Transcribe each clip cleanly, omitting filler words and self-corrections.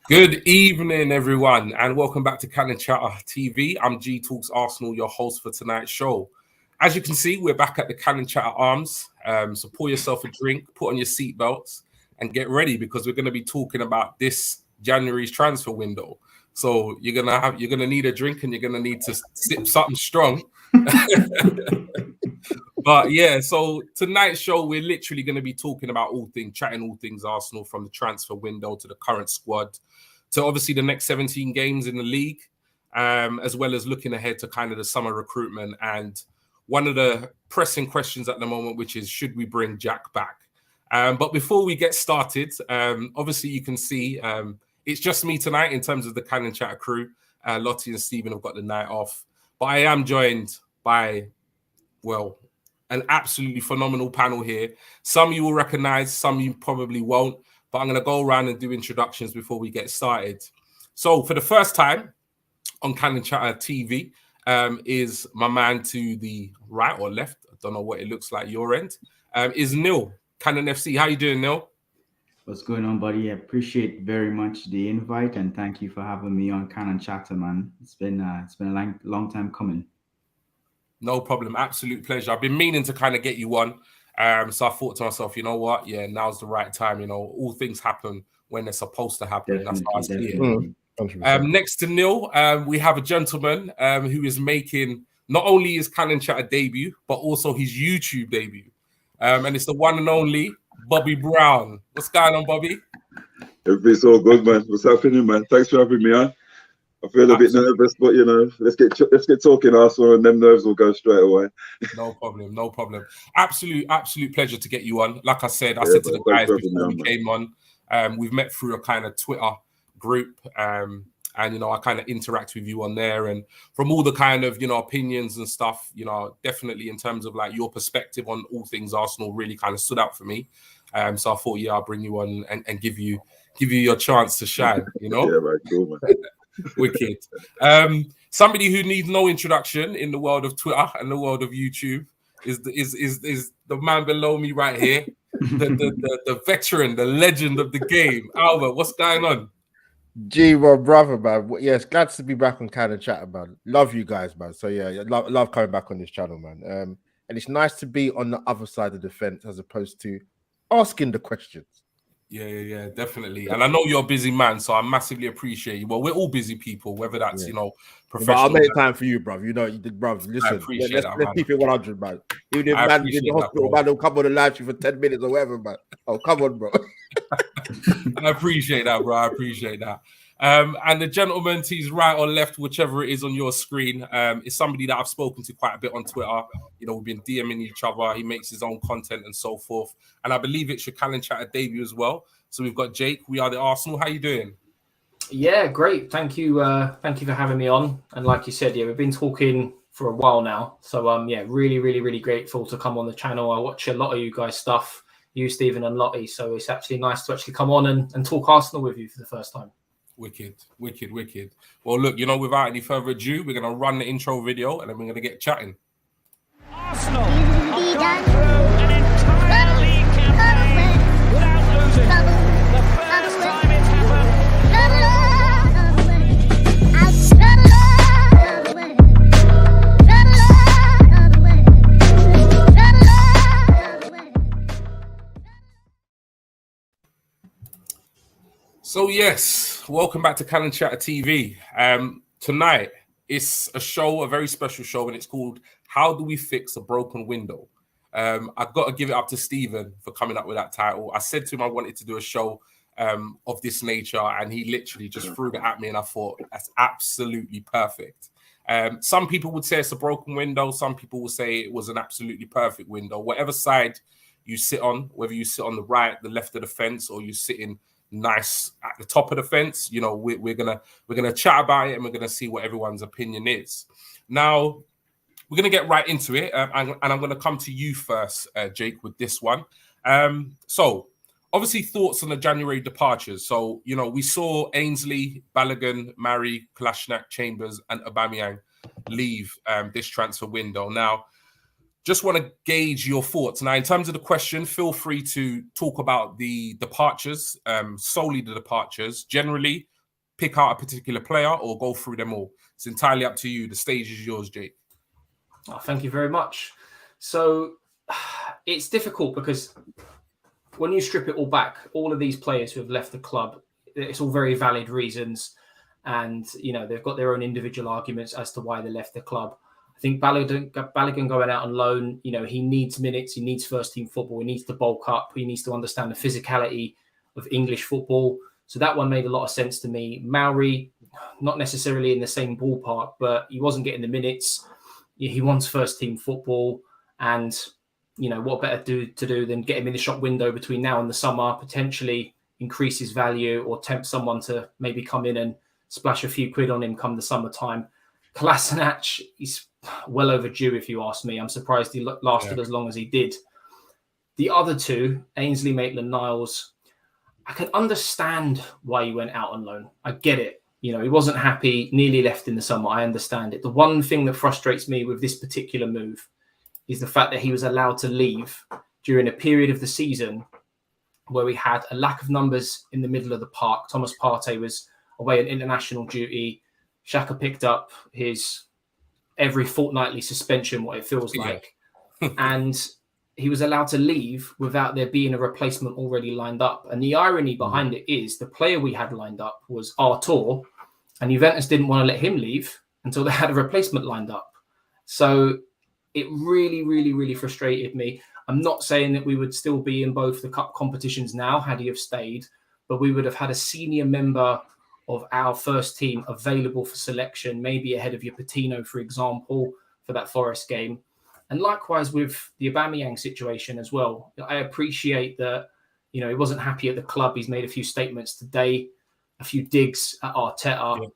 Good evening, everyone, and welcome back to Cannon Chatter TV. I'm G Talks Arsenal, your host for tonight's show. As you can see, we're back at the Cannon Chatter Arms. So pour yourself a drink, put on your seatbelts, and get ready because we're going to be talking about this January's transfer window. So you're gonna need a drink and you're gonna need to sip something strong. But yeah, so tonight's show, we're literally going to be talking about chatting all things Arsenal, from the transfer window to the current squad, to obviously the next 17 games in the league, as well as looking ahead to kind of the summer recruitment. And one of the pressing questions at the moment, which is, should we bring Jack back? But before we get started, obviously you can see it's just me tonight in terms of the Cannon Chatter crew. Lottie and Stephen have got the night off. But I am joined by, well, an absolutely phenomenal panel here. Some you will recognize, some you probably won't, but I'm going to go around and do introductions before we get started. So for the first time on Cannon Chatter TV is my man to the right or left, I don't know what it looks like your end, is Neil, Cannon FC. How you doing, Neil? What's going on, buddy? I appreciate very much the invite and thank you for having me on Cannon Chatter, man. It's been a long time coming. No problem. Absolute pleasure. I've been meaning to kind of get you on. So I thought to myself, you know what? Yeah, now's the right time. You know, all things happen when they're supposed to happen. That's how I see it. Next to Neil, we have a gentleman who is making not only his Cannon Chatter debut, but also his YouTube debut. And it's the one and only Bobby Brown. What's going on, Bobby? Everything's all good, man. What's happening, man? Thanks for having me on. I feel a bit nervous, but you know, let's get talking, Arsenal, and them nerves will go straight away. No problem. Absolute pleasure to get you on. Like I said, said to the guys before we came on, we've met through a kind of Twitter group, and you know, I kind of interact with you on there, and from all the kind of, you know, opinions and stuff, you know, definitely in terms of like your perspective on all things Arsenal really kind of stood out for me. So I thought, yeah, I'll bring you on and give you your chance to shine. You know, yeah, right, cool, man. Wicked. Somebody who needs no introduction in the world of Twitter and the world of YouTube is the man below me right here, the veteran, the legend of the game. Albert, what's going on? G, my brother, man. Yes, glad to be back on Cannon Chatter, man. Love you guys, man. So yeah, love coming back on this channel, man. And it's nice to be on the other side of the fence as opposed to asking the questions. Yeah, definitely. And I know you're a busy man, so I massively appreciate you. Well, we're all busy people, whether that's, you know, professional. But I'll make time for you, bro. You know, bro, listen, let's keep it 100, man. Even if man in the hospital, man, they'll come on the live stream for 10 minutes or whatever, man. Oh, come on, bro. I appreciate that, bro. I appreciate that. And the gentleman to his right or left, whichever it is on your screen, is somebody that I've spoken to quite a bit on Twitter. You know, we've been DMing each other. He makes his own content and so forth. And I believe it's your Cannon Chatter debut as well. So we've got Jake. We are the Arsenal. How you doing? Yeah, great. Thank you. Thank you for having me on. And like you said, yeah, we've been talking for a while now. So yeah, really grateful to come on the channel. I watch a lot of you guys' stuff, you, Stephen, and Lottie. So it's actually nice to actually come on and talk Arsenal with you for the first time. Wicked. Well, look, you know, without any further ado, we're going to run the intro video and then we're going to get chatting. Arsenal have gone through an entire league campaign without losing. The first time it's So yes, welcome back to Cannon Chatter TV. Tonight, it's a very special show, and it's called How Do We Fix a Broken Window? I've got to give it up to Stephen for coming up with that title. I said to him I wanted to do a show of this nature, and he literally just threw it at me, and I thought, that's absolutely perfect. Some people would say it's a broken window. Some people will say it was an absolutely perfect window. Whatever side you sit on, whether you sit on the right, the left of the fence, or you sit in nice at the top of the fence, you know, we're gonna chat about it, and we're gonna see what everyone's opinion is. Now, we're gonna get right into it, and I'm gonna come to you first, Jake, with this one. So, obviously, thoughts on the January departures. So, you know, we saw Ainsley, Balogun, Mari, Kolasinac, Chambers, and Aubameyang leave this transfer window. Now, just want to gauge your thoughts. Now, in terms of the question, feel free to talk about the departures, solely the departures. Generally, pick out a particular player or go through them all? It's entirely up to you. The stage is yours, Jake. Oh, thank you very much. So it's difficult because when you strip it all back, all of these players who have left the club, it's all very valid reasons. And, they've got their own individual arguments as to why they left the club. I think Balogun going out on loan, he needs minutes. He needs first team football. He needs to bulk up. He needs to understand the physicality of English football. So that one made a lot of sense to me. Maori, not necessarily in the same ballpark, but he wasn't getting the minutes. He wants first team football. And, what better to do than get him in the shop window between now and the summer, potentially increase his value or tempt someone to maybe come in and splash a few quid on him come the summertime. Kolasinac, he's well overdue, if you ask me. I'm surprised he lasted as long as he did. The other two, Ainsley Maitland-Niles, I can understand why he went out on loan. I get it. He wasn't happy, nearly left in the summer. I understand it. The one thing that frustrates me with this particular move is the fact that he was allowed to leave during a period of the season where we had a lack of numbers in the middle of the park. Thomas Partey was away on international duty. Xhaka picked up his every fortnightly suspension, what it feels like. And he was allowed to leave without there being a replacement already lined up. And the irony behind it is the player we had lined up was Artur, and Juventus didn't want to let him leave until they had a replacement lined up. So it really, really, really frustrated me. I'm not saying that we would still be in both the cup competitions now had he have stayed, but we would have had a senior member of our first team available for selection, maybe ahead of your Patino, for example, for that Forest game. And likewise with the Aubameyang situation as well. I appreciate that, he wasn't happy at the club. He's made a few statements today, a few digs at Arteta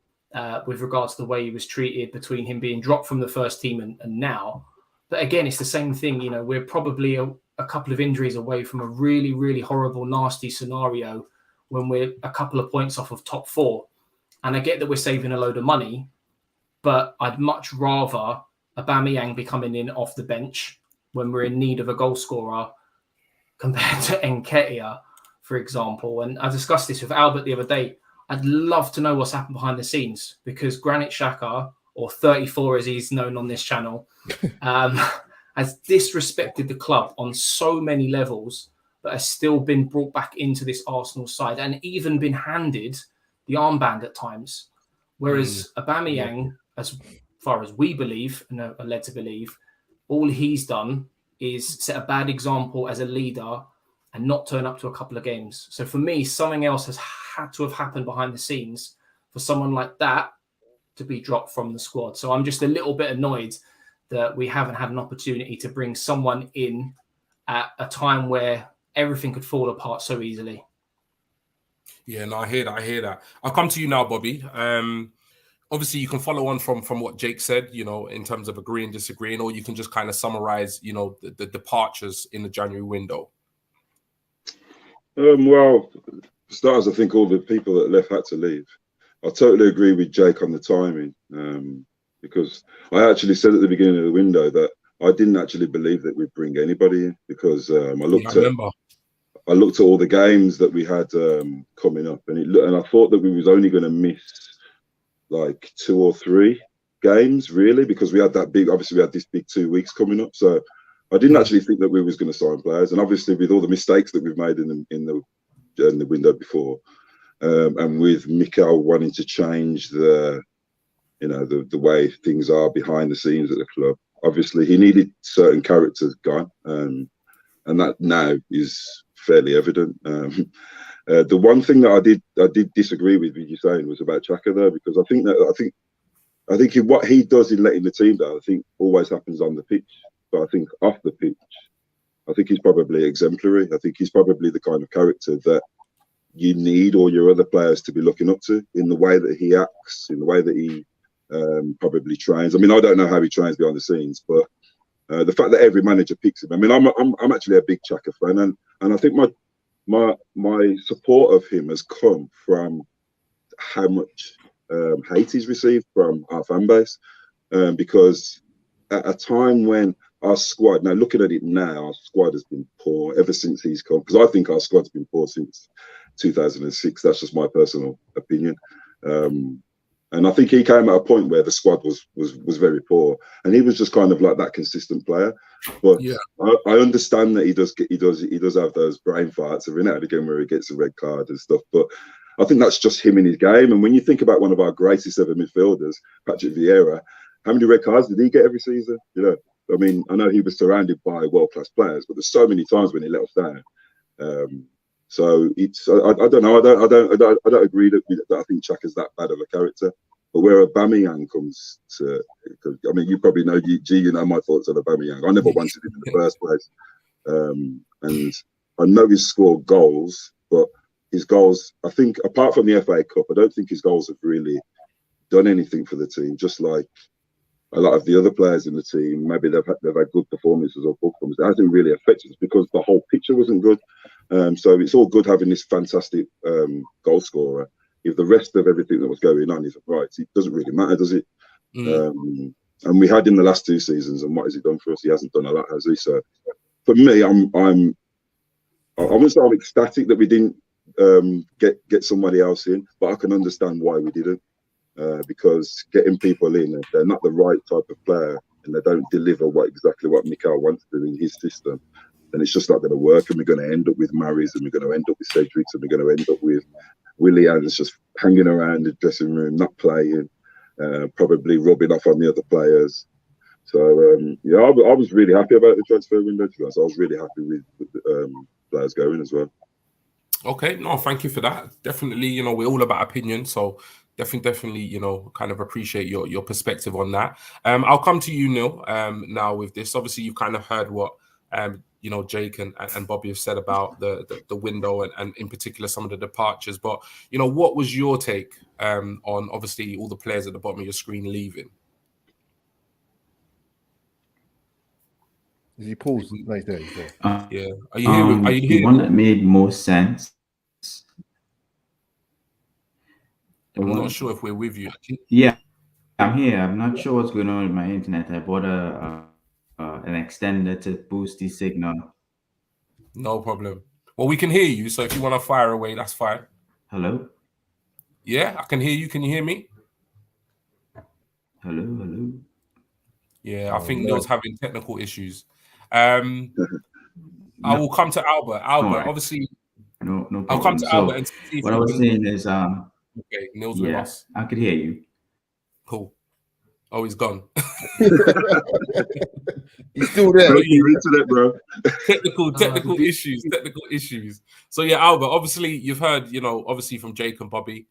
with regards to the way he was treated between him being dropped from the first team and now. But again, it's the same thing. We're probably a couple of injuries away from a really, really horrible, nasty scenario when we're a couple of points off of top four. And I get that we're saving a load of money, but I'd much rather Aubameyang be coming in off the bench when we're in need of a goal scorer compared to Nketiah, for example. And I discussed this with Albert the other day. I'd love to know what's happened behind the scenes because Granit Xhaka, or 34 as he's known on this channel, has disrespected the club on so many levels, but has still been brought back into this Arsenal side and even been handed the armband at times. Whereas Aubameyang, as far as we believe and are led to believe, all he's done is set a bad example as a leader and not turn up to a couple of games. So for me, something else has had to have happened behind the scenes for someone like that to be dropped from the squad. So I'm just a little bit annoyed that we haven't had an opportunity to bring someone in at a time where everything could fall apart so easily. Yeah, no, I hear that. I'll come to you now, Bobby. Obviously, you can follow on from what Jake said, in terms of agreeing, disagreeing, or you can just kind of summarize, the departures in the January window. Well, for starters, I think all the people that left had to leave. I totally agree with Jake on the timing, because I actually said at the beginning of the window that I didn't actually believe that we'd bring anybody in because I looked at all the games that we had coming up, and I thought that we was only going to miss like 2 or 3 games really because we had this big 2 weeks coming up. So I didn't actually think that we was going to sign players, and obviously with all the mistakes that we've made in the window before. And with Mikel wanting to change the way things are behind the scenes at the club, obviously he needed certain characters gone, and that now is fairly evident. The one thing that I did disagree with you saying was about Xhaka there, because I think what he does in letting the team down, I think always happens on the pitch, but I think off the pitch, I think he's probably exemplary. I think he's probably the kind of character that you need all your other players to be looking up to in the way that he acts, in the way that he probably trains. I mean, I don't know how he trains behind the scenes, but the fact that every manager picks him. I mean, I'm actually a big Xhaka fan, and I think my support of him has come from how much hate he's received from our fan base, because at a time when our squad, now looking at it now, our squad has been poor ever since he's come, because I think our squad's been poor since 2006. That's just my personal opinion. And I think he came at a point where the squad was very poor, and he was just kind of like that consistent player. But Yeah. I understand that he does have those brain farts every now and again where he gets a red card and stuff. But I think that's just him in his game. And when you think about one of our greatest ever midfielders, Patrick Vieira, how many red cards did he get every season? You know, I mean, I know he was surrounded by world-class players, but there's so many times when he let us down. So it's I don't know. I don't agree that I think Xhaka's that bad of a character. But where Aubameyang comes to, I mean, you probably know, you know my thoughts on Aubameyang. I never wanted him in the first place, and I know he's scored goals, but his goals, I think, apart from the FA Cup, I don't think his goals have really done anything for the team. Just like a lot of the other players in the team, maybe they've had good performances or poor performances. It hasn't really affected us because the whole picture wasn't good. So it's all good having this fantastic goal scorer. If the rest of everything that was going on is right, it doesn't really matter, does it? And we had in the last 2 seasons, and what has he done for us? He hasn't done a lot, has he? So for me, I wouldn't say I'm ecstatic that we didn't get somebody else in, but I can understand why we didn't. Because getting people in, if they're not the right type of player and they don't deliver exactly what Mikel wants to do in his system, then it's just not going to work, and we're going to end up with Maris, and we're going to end up with Cedrics, and we're going to end up with Willian's just hanging around the dressing room, not playing, probably rubbing off on the other players. So yeah, I was really happy about the transfer window. To be honest, I was really happy with players going as well. Okay, no, thank you for that. Definitely, you know, we're all about opinion, so definitely, you know, kind of appreciate your perspective on that. I'll come to you, Neil, now with this. Obviously, you've kind of heard what you know, Jake and Bobby have said about the window and in particular some of the departures. But you know, what was your take on obviously all the players at the bottom of your screen leaving? Is he paused? No, he's there. Yeah. Are you here? Are you here? The one that made most sense. I'm not sure if we're with you. Yeah, I'm here. I'm not sure what's going on with my internet. I bought an extender to boost the signal. No problem. Well, we can hear you, so if you want to fire away, that's fine. Hello? Yeah, I can hear you. Can you hear me? Hello? Yeah, I think Neil's having technical issues. I will come to Albert. Albert, obviously, no problem. I'll come to Albert and see what I was saying is, okay, Neil's with us. I could hear you. Cool. Oh, he's gone. He's still there. Your internet, bro. Technical issues. So yeah, Albert, obviously you've heard, you know, obviously from Jake and Bobby,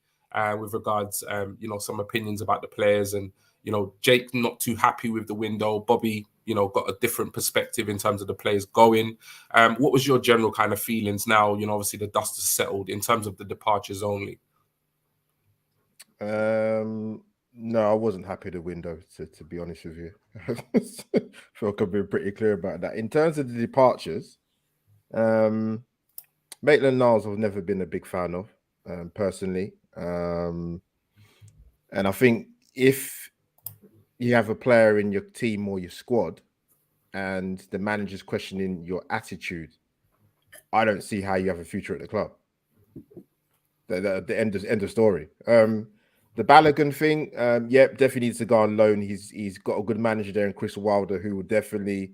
with regards, you know, some opinions about the players, and you know, Jake not too happy with the window. Bobby, you know, got a different perspective in terms of the players going. What was your general kind of feelings now? You know, obviously the dust has settled in terms of the departures only. No, I wasn't happy with the window, to be honest with you. I feel like I've been pretty clear about that. In terms of the departures, Maitland-Niles I've never been a big fan of, personally. And I think if you have a player in your team or your squad and the manager's questioning your attitude, I don't see how you have a future at the club. The end of story. The Balogun thing, definitely needs to go on loan. He's got a good manager there in Chris Wilder, who will definitely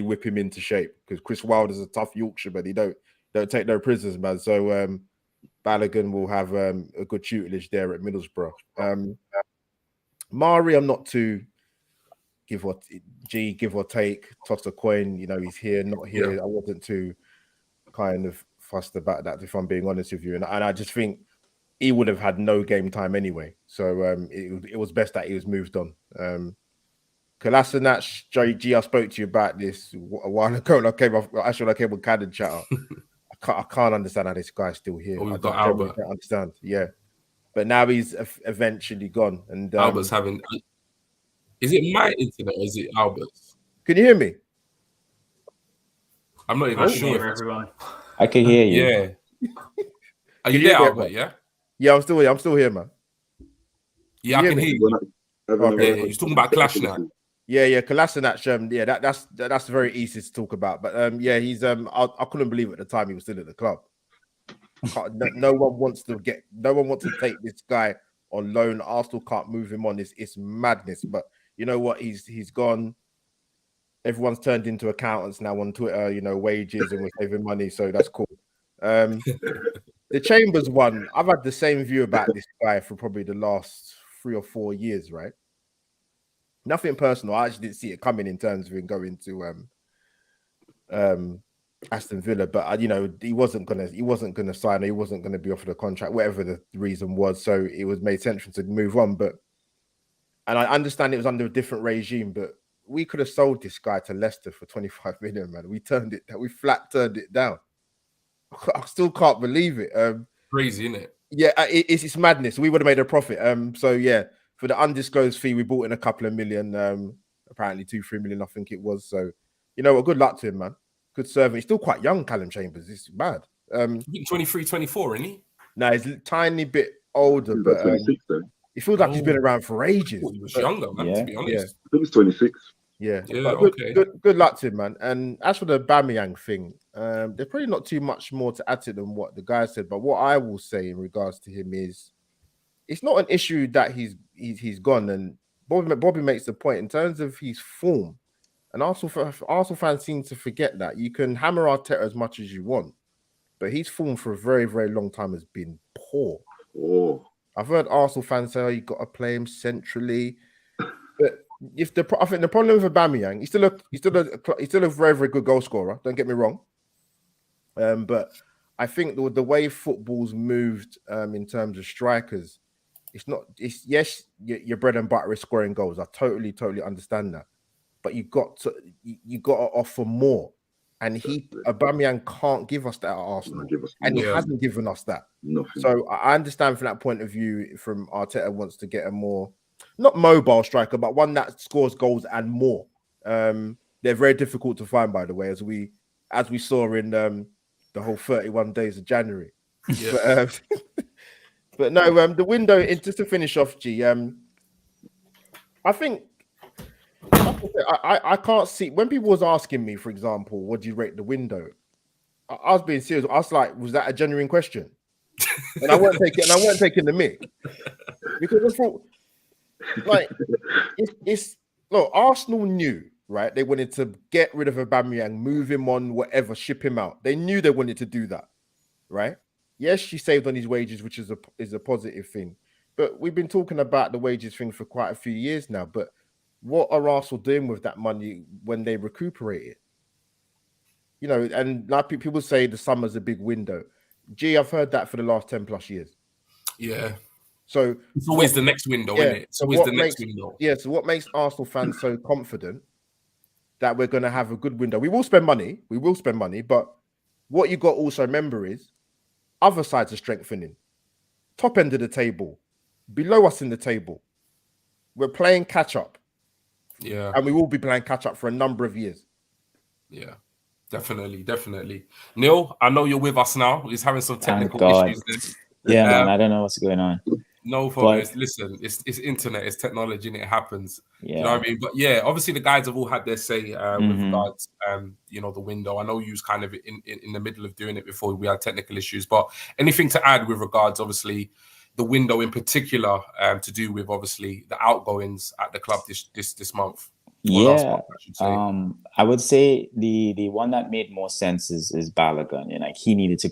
whip him into shape, because Chris Wilder's a tough Yorkshire, but he don't take no prisoners, man. So Balogun will have a good tutelage there at Middlesbrough. Mari, I'm not too give or take, toss a coin. You know, he's here, not here. Yeah. I wasn't too kind of fussed about that, if I'm being honest with you, and I just think he would have had no game time anyway. So it was best that he was moved on. Kolasinac, G, I spoke to you about this a while ago. When I came on Cannon Chatter. I can't understand how this guy's still here. We've got Albert. I can't understand. Yeah. But now he's eventually gone. And Albert's having... Is it my internet or is it Albert's? Can you hear me? I'm not even sure. Everyone. I can hear you. Yeah. Are you there, Albert? Yeah? Yeah, I'm still here. I'm still here, man. Yeah, I can hear you. Okay. Yeah, he's talking about Clash now. Yeah, Kolasinac. Yeah, that's very easy to talk about. But yeah, he's I couldn't believe at the time he was still at the club. No one wants to take this guy on loan. Arsenal can't move him on. It's madness. But you know what? He's gone. Everyone's turned into accountants now on Twitter. You know, wages and we're saving money, so that's cool. The Chambers one, I've had the same view about this guy for probably the last 3 or 4 years, right? Nothing personal. I actually didn't see it coming in terms of him going to Aston Villa, but you know, he wasn't gonna sign, or he wasn't gonna be offered a contract, whatever the reason was. So it was made sense to move on. And I understand it was under a different regime, but we could have sold this guy to Leicester for 25 million, man. We flat turned it down. I still can't believe it. Crazy, isn't it? Yeah, it's madness. We would have made a profit. So yeah, for the undisclosed fee, we bought in a couple of million. Apparently 2-3 million, I think it was. So you know what? Good luck to him, man. Good servant. He's still quite young, Callum Chambers. It's bad. I think 23, 24, isn't he? No, he's a tiny bit older, but 26 though. it feels like he's been around for ages. He was younger, man. To be honest. Yeah. I think it's 26. Yeah, Yeah, but okay. Good luck to him, man. And as for the Aubameyang thing, there's probably not too much more to add to than what the guy said. But what I will say in regards to him is, it's not an issue that he's gone. And Bobby makes the point in terms of his form. And Arsenal fans seem to forget that you can hammer Arteta as much as you want, but his form for a very, very long time has been poor. Oh, I've heard Arsenal fans say, "Oh, you got to play him centrally." But I think the problem with Aubameyang, he's still a very, very good goal scorer. Don't get me wrong. But I think the way football's moved in terms of strikers, yes, your bread and butter is scoring goals. I totally understand that. But you got to offer more, and Aubameyang can't give us that at Arsenal, and he hasn't given us that. Nothing. So I understand from that point of view. From Arteta wants to get a more not mobile striker, but one that scores goals and more. They're very difficult to find, by the way, as we saw in the whole 31 days of January. Yeah. But no, the window. Just to finish off, G. I think. I can't see when people was asking me, for example, what do you rate the window? I was being serious. I was like, was that a genuine question? And I weren't taking the mic because I thought, like, look, Arsenal knew, right? They wanted to get rid of Aubameyang, move him on, whatever, ship him out. They knew they wanted to do that, right? Yes, she saved on his wages, which is a positive thing. But we've been talking about the wages thing for quite a few years now. But what are Arsenal doing with that money when they recuperate it? You know, and like people say the summer's a big window. Gee, I've heard that for the last 10 plus years. Yeah. So it's always the next window, isn't it? It's always the next window. Yeah, so what makes Arsenal fans so confident that we're going to have a good window? We will spend money, but what you got to also remember is other sides are strengthening. Top end of the table, below us in the table. We're playing catch up. Yeah. And we will be playing catch up for a number of years. Yeah, definitely. Neil, I know you're with us now. He's having some technical issues there. Yeah, man, I don't know what's going on. No problem. Listen, it's internet, it's technology, and it happens. Yeah. You know what I mean? But yeah, obviously the guys have all had their say with regards, the window. I know you was kind of in the middle of doing it before we had technical issues. But anything to add with regards, obviously, the window in particular, to do with obviously the outgoings at the club this month? Month, I would say the one that made more sense is Balogun. Like he needed to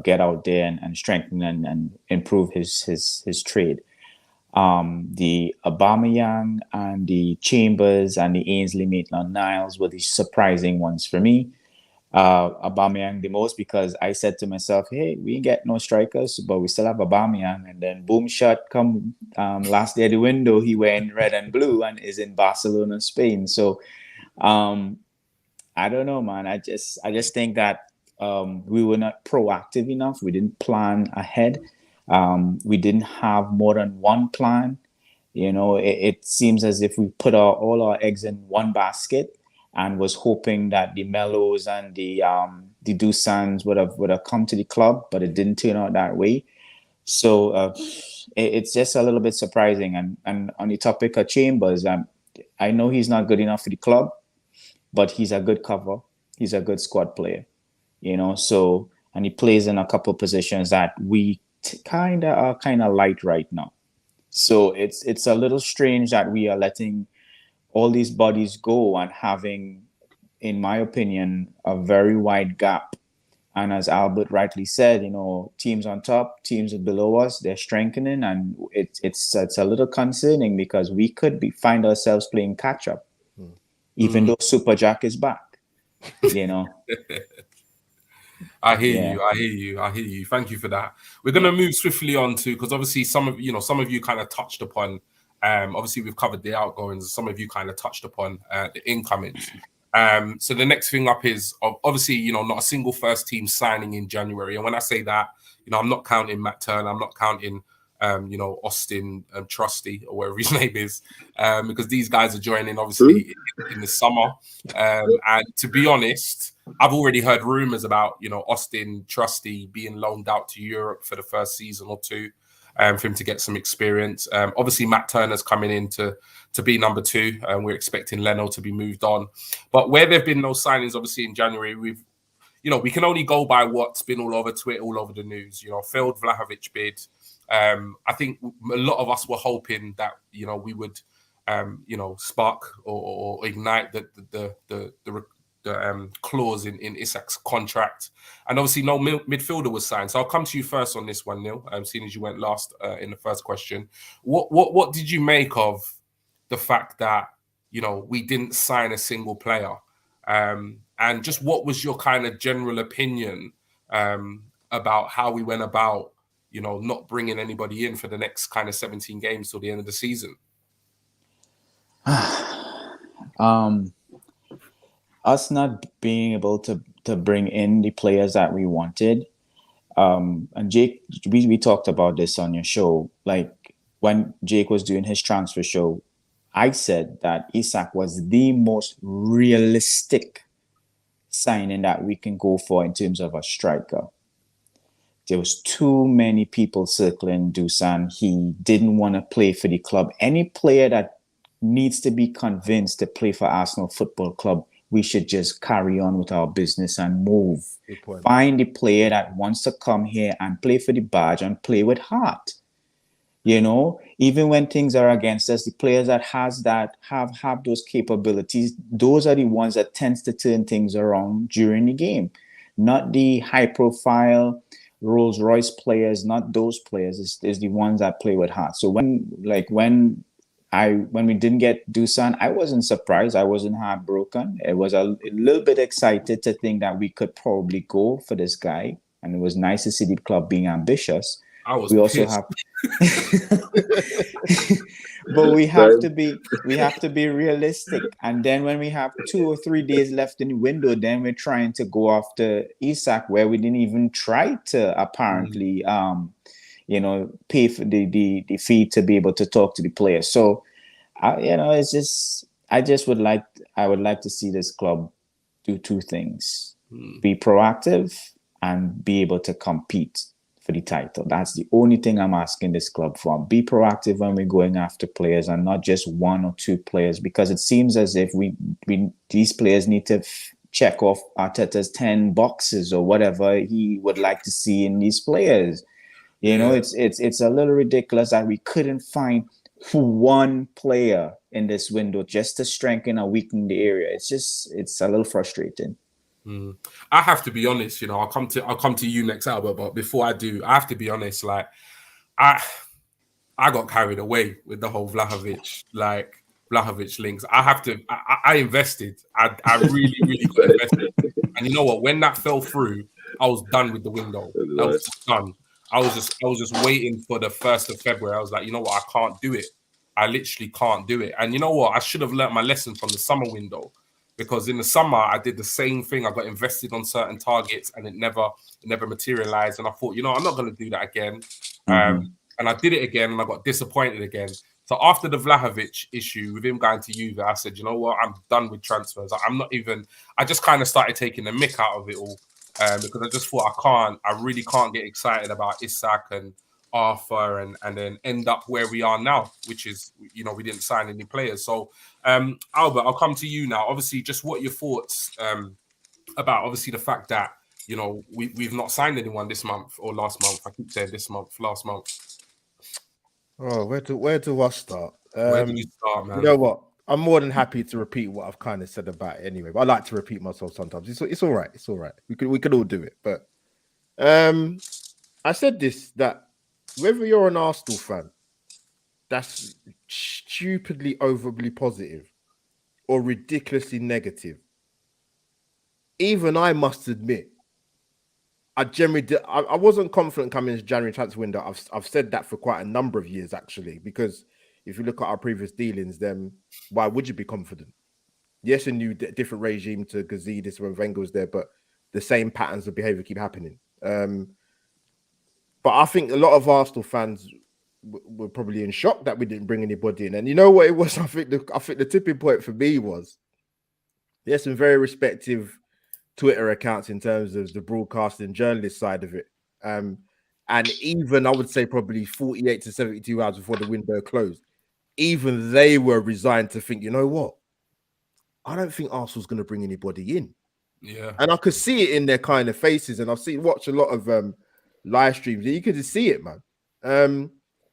get out there and strengthen and improve his trade. The Aubameyang and the Chambers and the Ainsley Maitland-Niles were the surprising ones for me. Aubameyang the most because I said to myself, hey, we ain't get no strikers, but we still have Aubameyang. And then boom shot come last day of the window, he wearing red and blue and is in Barcelona, Spain. So I don't know, man. I just think that we were not proactive enough. We didn't plan ahead. We didn't have more than one plan. You know, it seems as if we put all our eggs in one basket and was hoping that the Melos and the Dusans would have come to the club, but it didn't turn out that way. So it's just a little bit surprising. And on the topic of Chambers, I know he's not good enough for the club, but he's a good cover. He's a good squad player, you know. So and he plays in a couple positions that we kind of light right now. So it's a little strange that we are letting all these bodies go and having, in my opinion, a very wide gap. And as Albert rightly said, teams on top, teams below us, they're strengthening, and it's a little concerning because we could find ourselves playing catch up, even though Super Jack is back. I hear you. Thank you for that. We're going to move swiftly on to, because obviously some of you kind of touched upon. Obviously we've covered the outgoings. Some of you kind of touched upon the incomings. So the next thing up is obviously, not a single first team signing in January. And when I say that, I'm not counting Matt Turner. I'm not counting, Austin Trusty or whatever his name is, because these guys are joining obviously in the summer. And to be honest, I've already heard rumors about, Austin Trusty being loaned out to Europe for the first season or two. For him to get some experience. Obviously, Matt Turner's coming in to be number 2, and we're expecting Leno to be moved on. But where there have been no signings, obviously in January, we can only go by what's been all over Twitter, all over the news. Failed Vlahovic bid. I think a lot of us were hoping that we would, spark or ignite the clause in Isak's contract, and obviously no midfielder was signed. So I'll come to you first on this one, Neil. Seeing as you went last in the first question, what did you make of the fact that we didn't sign a single player, and just what was your kind of general opinion about how we went about not bringing anybody in for the next kind of 17 games till the end of the season? Us not being able to bring in the players that we wanted. And Jake, we talked about this on your show. Like when Jake was doing his transfer show, I said that Isak was the most realistic signing that we can go for in terms of a striker. There was too many people circling Dusan. He didn't want to play for the club. Any player that needs to be convinced to play for Arsenal Football Club, we should just carry on with our business and move. Find the player that wants to come here and play for the badge and play with heart. Even when things are against us, the players that have those capabilities, those are the ones that tends to turn things around during the game. Not the high profile Rolls Royce players, not those players. Is the ones that play with heart. So when we didn't get Dusan, I wasn't surprised. I wasn't heartbroken. I was a little bit excited to think that we could probably go for this guy. And it was nice to see the club being ambitious. We also have, but we have to be realistic. And then when we have 2 or 3 days left in the window, then we're trying to go after Isak, where we didn't even try to apparently, pay for the fee to be able to talk to the players. So, I would like to see this club do 2 things: be proactive and be able to compete for the title. That's the only thing I'm asking this club for. Be proactive when we're going after players and not just 1 or 2 players, because it seems as if these players need to check off Arteta's 10 boxes or whatever he would like to see in these players. It's a little ridiculous that we couldn't find 1 player in this window just to strengthen or weaken the area. It's a little frustrating. I have to be honest, I'll come to you next, Albert, but before I do, I have to be honest, like I got carried away with the whole Vlahovic links. I invested. I really, really got invested. And you know what? When that fell through, I was done with the window. That was just done. I was just waiting for the 1st of February. I was like, you know what? I can't do it. I literally can't do it. And you know what? I should have learned my lesson from the summer window, because in the summer I did the same thing. I got invested on certain targets and it never materialized. And I thought, I'm not going to do that again. And I did it again and I got disappointed again. So after the Vlahovic issue with him going to Juve, I said, you know what? I'm done with transfers. I just kind of started taking the mick out of it all. Because I just thought I really can't get excited about Isak and Arthur and then end up where we are now, which is, we didn't sign any players. So, Albert, I'll come to you now. Obviously, just what your thoughts about obviously the fact that, you know, we've not signed anyone this month or last month. I keep saying this month, last month. Oh, where do I start? Where do you start, man? You know what? I'm more than happy to repeat what I've kind of said about it anyway. But I like to repeat myself sometimes. It's all right. It's all right. We could all do it. But I said this, that whether you're an Arsenal fan that's stupidly overly positive or ridiculously negative, even I must admit, I generally did, I wasn't confident coming into January transfer window. I've said that for quite a number of years actually, because if you look at our previous dealings, then why would you be confident? Yes, a new different regime to Gazidis when Wenger was there, but the same patterns of behavior keep happening. But I think a lot of Arsenal fans were probably in shock that we didn't bring anybody in. And you know what it was? I think the tipping point for me was there's some very respective Twitter accounts in terms of the broadcasting journalist side of it. And even I would say probably 48 to 72 hours before the window closed, even they were resigned to think, you know what? I don't think Arsenal's going to bring anybody in. Yeah. And I could see it in their kind of faces. And I've watched a lot of live streams. You could just see it, man.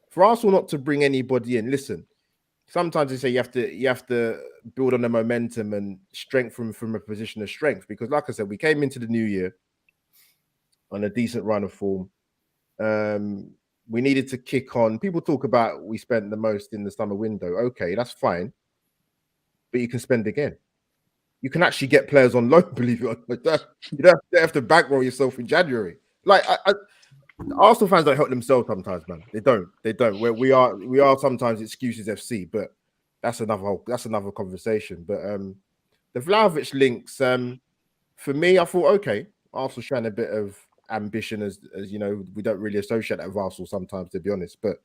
For Arsenal not to bring anybody in, listen, sometimes they say you have to build on the momentum and strength from a position of strength. Because like I said, we came into the new year on a decent run of form. We needed to kick on. People talk about we spent the most in the summer window. Okay, that's fine. But you can spend again. You can actually get players on loan, believe it or not. You don't have to bankroll yourself in January. Like Arsenal fans don't help themselves sometimes, man. They don't. We are sometimes excuses FC, but that's another conversation. But the Vlahovic links, for me, I thought, okay, Arsenal showing a bit of ambition, as you know, we don't really associate that with Arsenal sometimes, to be honest. But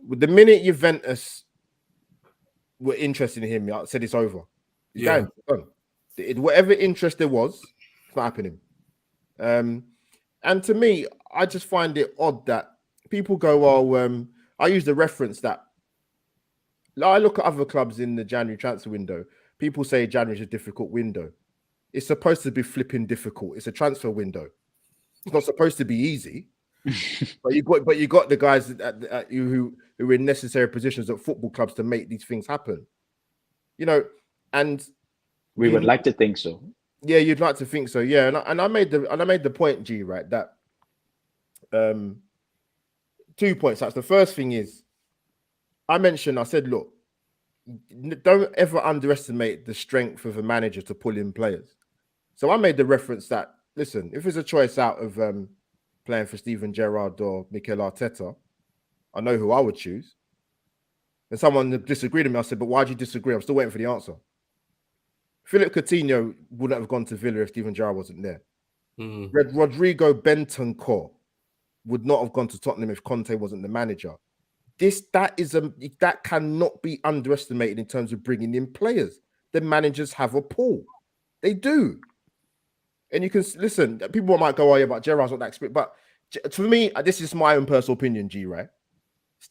with the minute Juventus were interested in him, I said it's over. It's done. Whatever interest there was, it's not happening. And to me, I just find it odd that people go, "Oh, I use the reference that I look at other clubs in the January transfer window. People say January is a difficult window. It's supposed to be flipping difficult. It's a transfer window. It's not supposed to be easy. but you got the guys who are in necessary positions at football clubs to make these things happen. You know, and we would like to think so. Yeah, you'd like to think so. Yeah, and I made the point, G, right, that 2 points. That's the first thing is I said, look, don't ever underestimate the strength of a manager to pull in players. So I made the reference that, listen, if there's a choice out of playing for Steven Gerrard or Mikel Arteta, I know who I would choose. And someone disagreed with me. I said, but why do you disagree? I'm still waiting for the answer. Philip Coutinho wouldn't have gone to Villa if Steven Gerrard wasn't there. Rodrigo Bentancur would not have gone to Tottenham if Conte wasn't the manager. That cannot be underestimated in terms of bringing in players. The managers have a pool. They do. And you can listen, people might go, oh yeah, but Gerrard's not that expert. But for me, this is my own personal opinion, G, right?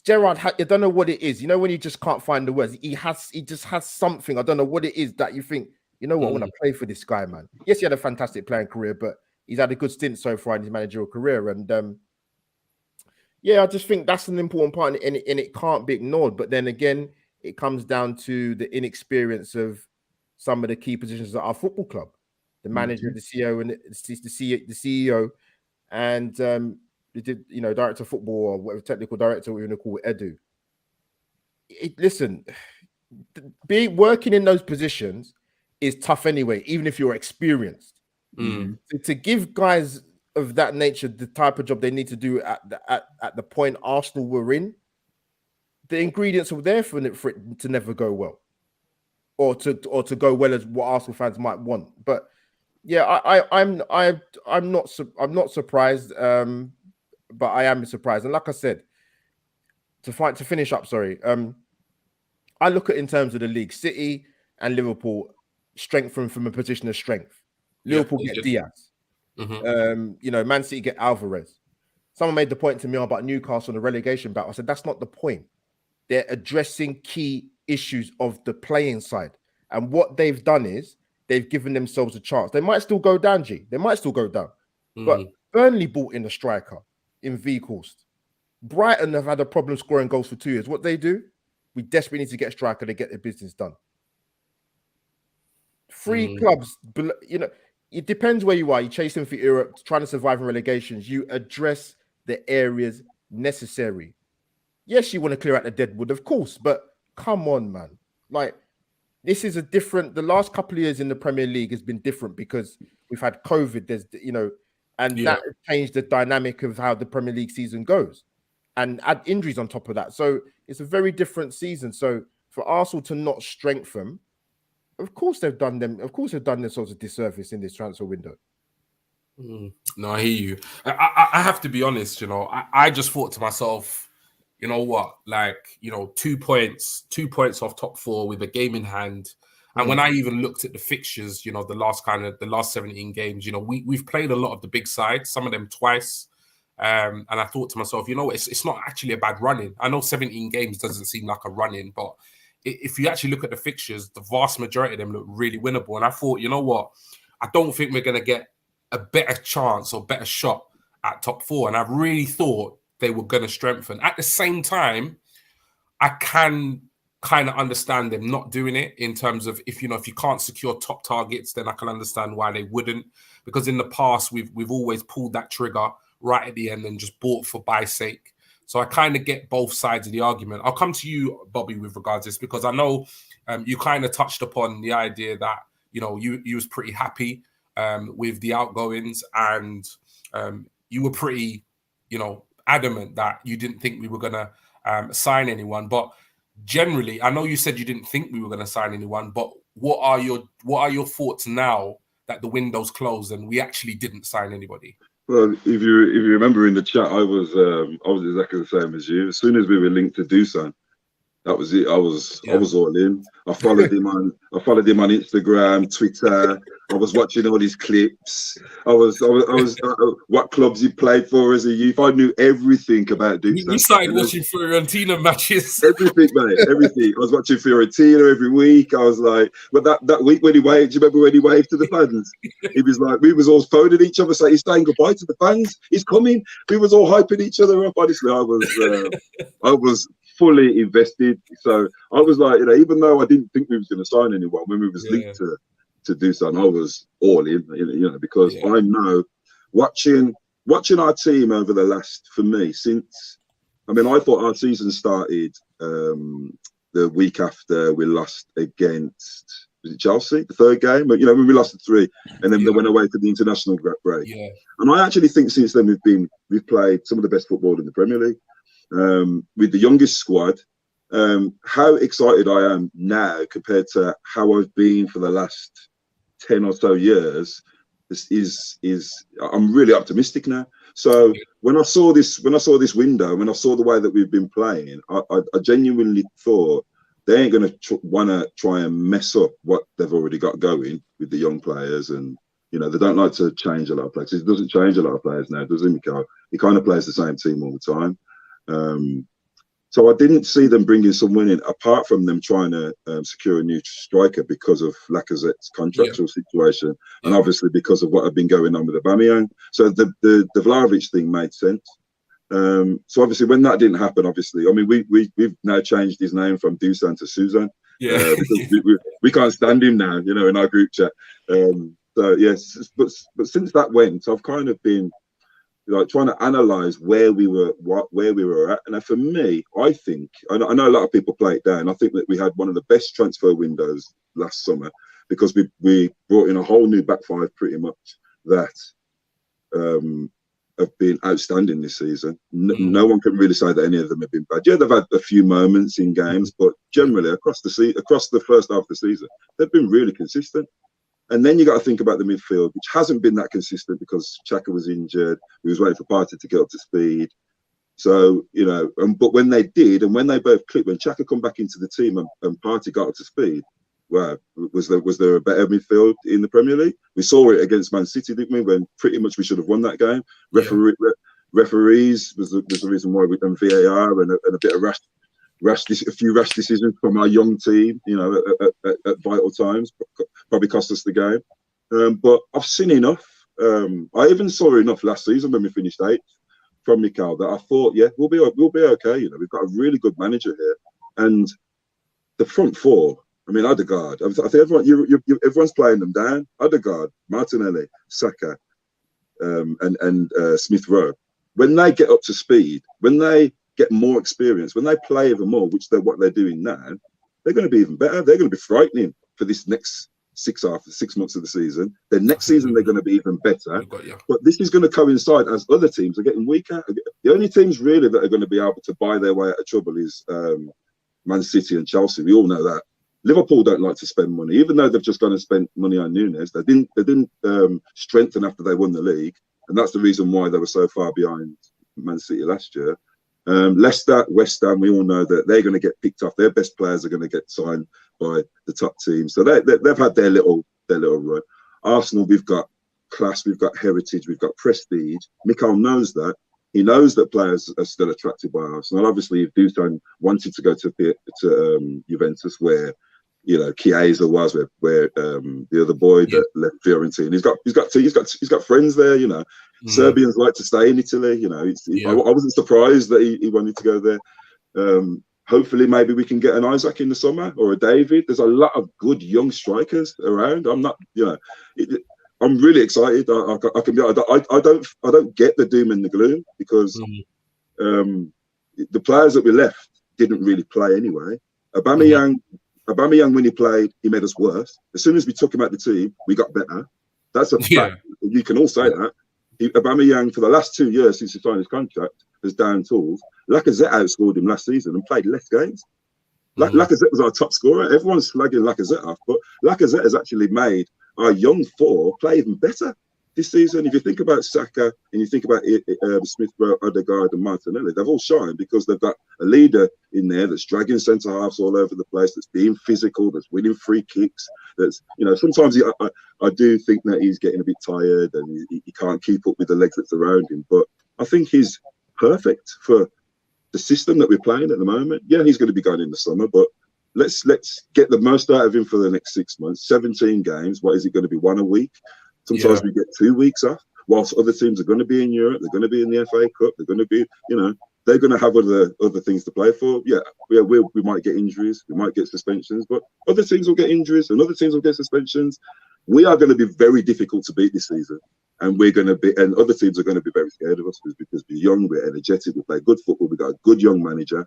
Gerrard, you don't know what it is. You know, when you just can't find the words, he just has something. I don't know what it is that you think, you know what, I want to play for this guy, man. Yes, he had a fantastic playing career, but he's had a good stint so far in his managerial career. And yeah, I just think that's an important part, and it can't be ignored. But then again, it comes down to the inexperience of some of the key positions at our football club. The manager, the CEO, and the CEO, and director of football or whatever technical director we're going to call Edu. Listen, working in those positions is tough anyway, even if you're experienced. To give guys of that nature the type of job they need to do at the point Arsenal were in, the ingredients were there for it to never go well, or to go well as what Arsenal fans might want, but. Yeah, I'm not surprised, but I am surprised. And like I said, to finish up, I look at in terms of the league, City and Liverpool strengthen from a position of strength. Liverpool get Diaz, Man City get Alvarez. Someone made the point to me about Newcastle and the relegation battle. I said that's not the point. They're addressing key issues of the playing side, and what they've done is they've given themselves a chance. They might still go down, G. They might still go down. But Burnley bought in a striker in Weghorst. Brighton have had a problem scoring goals for 2 years. What they do? We desperately need to get a striker to get their business done. 3 clubs, you know, it depends where you are. You're chasing for Europe, trying to survive in relegations. You address the areas necessary. Yes, you want to clear out the deadwood, of course, but come on, man. Like, this is a different, the last couple of years in the Premier League has been different because we've had COVID, there's, you know, and that changed the dynamic of how the Premier League season goes and add injuries on top of that. So it's a very different season. So for Arsenal to not strengthen, of course they've done themselves a disservice in this transfer window. No, I hear you. I have to be honest, you know, I just thought to myself, you know what, like, you know, 2 points off top 4 with a game in hand. And when I even looked at the fixtures, you know, the last 17 games, you know, we've played a lot of the big sides, some of them twice. And I thought to myself, you know, it's not actually a bad run-in. I know 17 games doesn't seem like a run-in, but if you actually look at the fixtures, the vast majority of them look really winnable. And I thought, you know what, I don't think we're going to get a better chance or better shot at top 4. And I really thought they were going to strengthen. At the same time, I can kind of understand them not doing it in terms of if you can't secure top targets, then I can understand why they wouldn't. Because in the past, we've always pulled that trigger right at the end and just bought for buy sake. So I kind of get both sides of the argument. I'll come to you, Bobby, with regards to this, because I know you kind of touched upon the idea that, you know, you was pretty happy with the outgoings and you were pretty, you know, adamant that you didn't think we were going to sign anyone. But generally, I know you said you didn't think we were going to sign anyone, but what are your thoughts now that the window's closed and we actually didn't sign anybody? Well, if you remember in the chat, I was exactly the same as you. As soon as we were linked to Dusan, that was it. I was all in. I followed him on Instagram, Twitter. I was watching all his clips. I was what clubs he played for as a youth. I knew everything about Dusan. You started watching Fiorentina matches. Everything, mate. Everything. I was watching Fiorentina every week. I was like, but that week when he waved, do you remember when he waved to the fans? He was like, we was all phoning each other, saying he's saying goodbye to the fans. He's coming. We was all hyping each other up. Honestly, I was fully invested. So I was like, you know, even though I didn't think we was going to sign anyone when we was linked to do something, I was all in, you know, because I know watching our team over the last, for me, since, I mean, I thought our season started the week after we lost against, was it Chelsea, the third game? But, you know, when we lost the 3 and then they went away for the international break. Yeah. And I actually think since then we've played some of the best football in the Premier League. With the youngest squad, how excited I am now compared to how I've been for the last 10 or so years I'm really optimistic now. So when I saw this window, when I saw the way that we've been playing, I genuinely thought they ain't going to want to try and mess up what they've already got going with the young players. And, you know, they don't like to change a lot of players. It doesn't change a lot of players now, does it, Mikael? He kind of plays the same team all the time. So I didn't see them bringing someone in, apart from them trying to secure a new striker because of Lacazette's contractual situation, and obviously because of what had been going on with Aubameyang. So the Vlahovic thing made sense. So obviously when that didn't happen, obviously, I mean, we've now changed his name from Dusan to Susan. Because we can't stand him now, you know, in our group chat. So yes, but since that went, I've kind of been like trying to analyze where we were at. And for me, I think, I know a lot of people play it down. I think that we had one of the best transfer windows last summer because we brought in a whole new back 5 pretty much that have been outstanding this season. No one can really say that any of them have been bad. Yeah, they've had a few moments in games, but generally across the first half of the season, they've been really consistent. And then you got to think about the midfield, which hasn't been that consistent because Xhaka was injured. We was waiting for Partey to get up to speed. So, you know, but when they did, and when they both clicked, when Xhaka come back into the team and Partey got up to speed, wow, was there a better midfield in the Premier League? We saw it against Man City, didn't we? When pretty much we should have won that game. Referees was the reason why we done VAR and a bit of a few rash decisions from our young team, you know, at vital times, probably cost us the game. But I've seen enough. I even saw enough last season when we finished 8th from Mikel that I thought, yeah, we'll be okay. You know, we've got a really good manager here, and the front four. I mean, Odegaard. I think everyone's playing them down. Odegaard, Martinelli, Saka, and Smith Rowe. When they get up to speed, when they get more experience, when they play even more, which they're what they're doing now, they're going to be even better. They're going to be frightening for this next 6 months of the season. The next season they're going to be even better. But this is going to coincide as other teams are getting weaker. The only teams really that are going to be able to buy their way out of trouble is Man City and Chelsea. We all know that. Liverpool don't like to spend money, even though they've just gone and spent money on Nunes. They didn't strengthen after they won the league, and that's the reason why they were so far behind Man City last year. Leicester, West Ham, we all know that they're going to get picked off. Their best players are going to get signed by the top teams, so they've had their little run. Arsenal, we've got class, we've got heritage, we've got prestige. Mikel knows that. He knows that players are still attracted by Arsenal. Obviously, if Dusan wanted to go to Juventus, where you know Chiesa was, where the other boy that left Fiorentina, he's got friends there. You know, Serbians like to stay in Italy. You know, I wasn't surprised that he wanted to go there. Hopefully, maybe we can get an Isaac in the summer or a David. There's a lot of good young strikers around. I'm not, you know. I'm really excited. I don't get the doom and the gloom because the players that we left didn't really play anyway. Aubameyang, when he played, he made us worse. As soon as we took him out the team, we got better. That's a fact. You can all say that. Aubameyang, for the last 2 years since he signed his contract, has down tools. Lacazette outscored him last season and played less games. Lacazette was our top scorer. Everyone's slagging Lacazette off, but Lacazette has actually made our young four play even better this season. If you think about Saka and you think about Smith Rowe, Odegaard and Martinelli, they've all shined because they've got a leader in there that's dragging centre halves all over the place, that's being physical, that's winning free kicks. That's, you know, sometimes I do think that he's getting a bit tired and he can't keep up with the legs that's around him. But I think he's perfect for the system that we're playing at the moment. Yeah, he's going to be going in the summer, but let's get the most out of him for the next 6 months. 17 games. What is it going to be? 1 a week? Sometimes we get 2 weeks off. Whilst other teams are going to be in Europe, they're going to be in the FA Cup. They're going to be, you know, they're going to have other things to play for. We might get injuries. We might get suspensions, but other teams will get injuries and other teams will get suspensions. We are going to be very difficult to beat this season, and other teams are going to be very scared of us because we're young, we're energetic, we play good football, we've got a good young manager.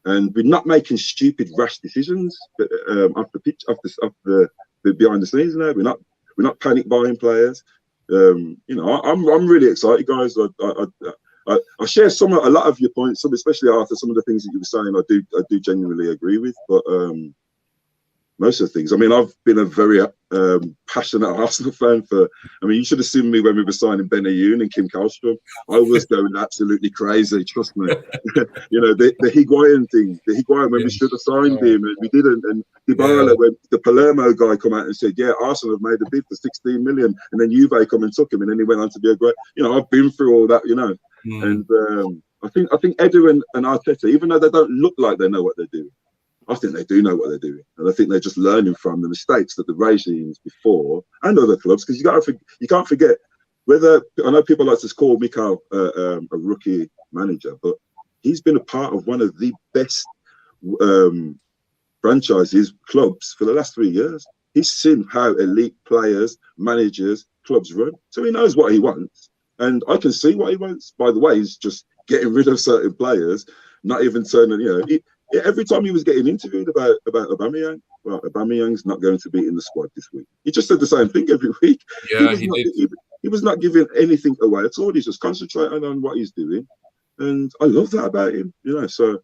And we're not making stupid, rash decisions off the pitch, off the behind the scenes. Now we're not panic buying players. You know, I'm really excited, guys. I share a lot of your points, especially Arthur. Some of the things that you were saying, I do genuinely agree with. But most of the things, I mean, I've been a very passionate Arsenal fan you should have seen me when we were signing Benayoun and Kim Kallstrom. I was going absolutely crazy, trust me. You know, the Higuain thing, when we should have signed him and we didn't. And Dybala, when the Palermo guy come out and said, yeah, Arsenal have made a bid for 16 million. And then Juve come and took him and then he went on to be a great, you know, I've been through all that, you know. And I think Edu and Arteta, even though they don't look like they know what they're doing, I think they do know what they're doing, and I think they're just learning from the mistakes that the regimes before and other clubs. Because you can't forget whether I know people like to call Mikel a rookie manager, but he's been a part of one of the best clubs for the last 3 years. He's seen how elite players, managers, clubs run, so he knows what he wants, and I can see what he wants. By the way, he's just getting rid of certain players, not even turning, you know. Every time he was getting interviewed about Aubameyang, well, Aubameyang's not going to be in the squad this week. He just said the same thing every week. Yeah, he was not giving anything away at all. He's just concentrating on what he's doing, and I love that about him. You know, so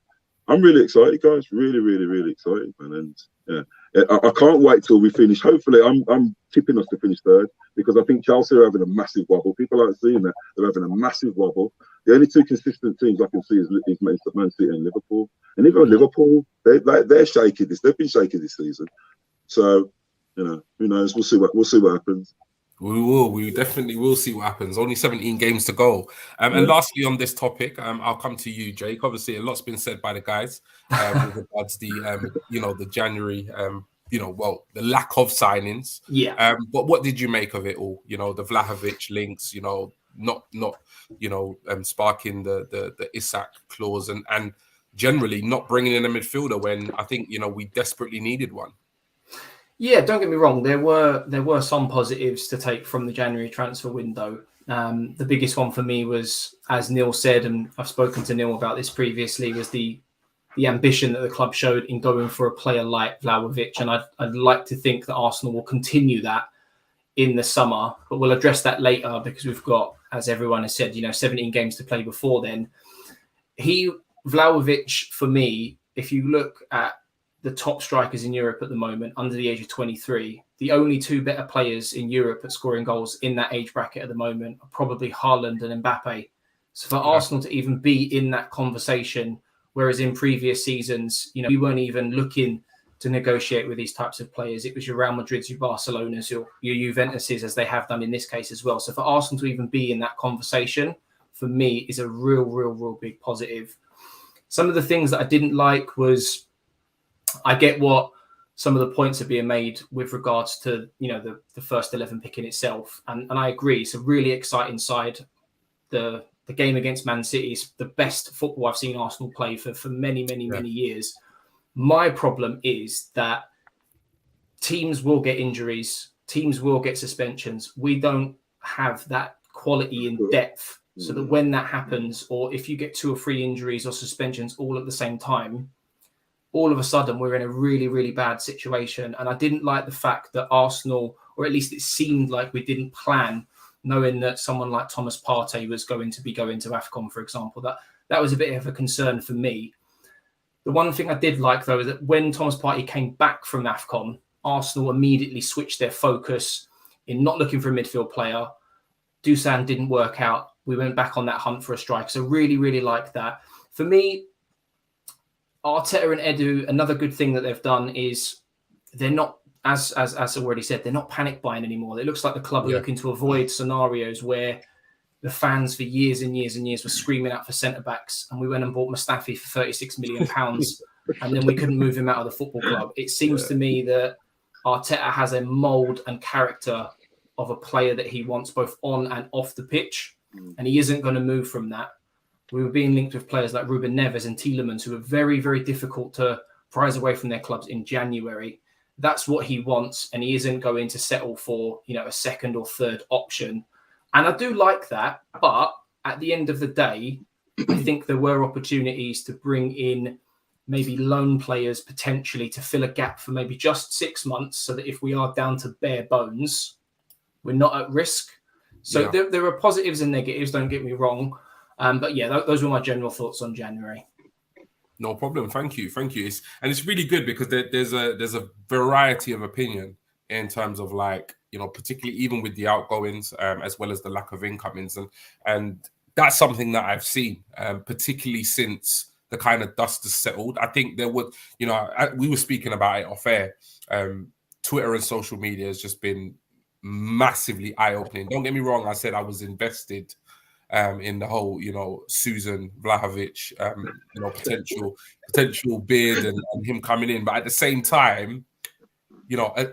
I'm really excited, guys. Really, really, really excited, man. And I can't wait till we finish. Hopefully, I'm tipping us to finish third because I think Chelsea are having a massive wobble. People aren't seeing that. They're having a massive wobble. The only two consistent teams I can see is Man City and Liverpool. And even Liverpool, they're shaky. They've been shaky this season. So, you know, who knows? We'll see what happens. We definitely will see what happens. Only 17 games to go. And lastly, on this topic, I'll come to you, Jake. Obviously, a lot's been said by the guys with regards to the January, the lack of signings. Yeah. But what did you make of it all? The Vlahovic links. Not sparking the Isak clause and generally not bringing in a midfielder when I think we desperately needed one. Yeah, don't get me wrong. There were some positives to take from the January transfer window. The biggest one for me was, as Neil said, and I've spoken to Neil about this previously, was the ambition that the club showed in going for a player like Vlahovic. And I'd like to think that Arsenal will continue that in the summer, but we'll address that later because we've got, as everyone has said, 17 games to play before then. Vlahovic, for me, if you look at the top strikers in Europe at the moment, under the age of 23, the only two better players in Europe at scoring goals in that age bracket at the moment are probably Haaland and Mbappe. So for Arsenal to even be in that conversation, whereas in previous seasons, we weren't even looking to negotiate with these types of players. It was your Real Madrids, your Barcelonas, your Juventuses, as they have done in this case as well. So for Arsenal to even be in that conversation, for me, is a real big positive. Some of the things that I didn't like was, I get what some of the points are being made with regards to, the first 11 pick in itself. And I agree. It's a really exciting side. The game against Man City is the best football I've seen Arsenal play for many years. My problem is that teams will get injuries. Teams will get suspensions. We don't have that quality in depth so that when that happens, or if you get 2 or 3 injuries or suspensions all at the same time, all of a sudden we're in a really bad situation. And I didn't like the fact that Arsenal, or at least it seemed like we didn't plan, knowing that someone like Thomas Partey was going to AFCON, for example. That was a bit of a concern for me. The one thing I did like, though, is that when Thomas Partey came back from AFCON, Arsenal immediately switched their focus in not looking for a midfield player. Dusan didn't work out. We went back on that hunt for a striker. So really like that. For me, Arteta and Edu, another good thing that they've done is they're not, as already said, they're not panic buying anymore. It looks like the club are looking to avoid scenarios where the fans for years and years were screaming out for centre-backs, and we went and bought Mustafi for £36 million, and then we couldn't move him out of the football club. It seems to me that Arteta has a mould and character of a player that he wants both on and off the pitch, and he isn't going to move from that. We were being linked with players like Ruben Neves and Tielemans, who are very difficult to prize away from their clubs in January. That's what he wants, and he isn't going to settle for, a second or third option. And I do like that, but at the end of the day, I think there were opportunities to bring in maybe loan players potentially to fill a gap for maybe just 6 months, so that if we are down to bare bones, we're not at risk. So there are positives and negatives, don't get me wrong. But those were my general thoughts on January. No problem. Thank you. It's really good because there's a variety of opinion in terms of particularly even with the outgoings as well as the lack of incomings, and that's something that I've seen particularly since the kind of dust has settled. I think there would, we were speaking about it off air. Twitter and social media has just been massively eye-opening. Don't get me wrong. I said I was invested in the whole, Susan Vlahovic, potential bid and him coming in. But at the same time,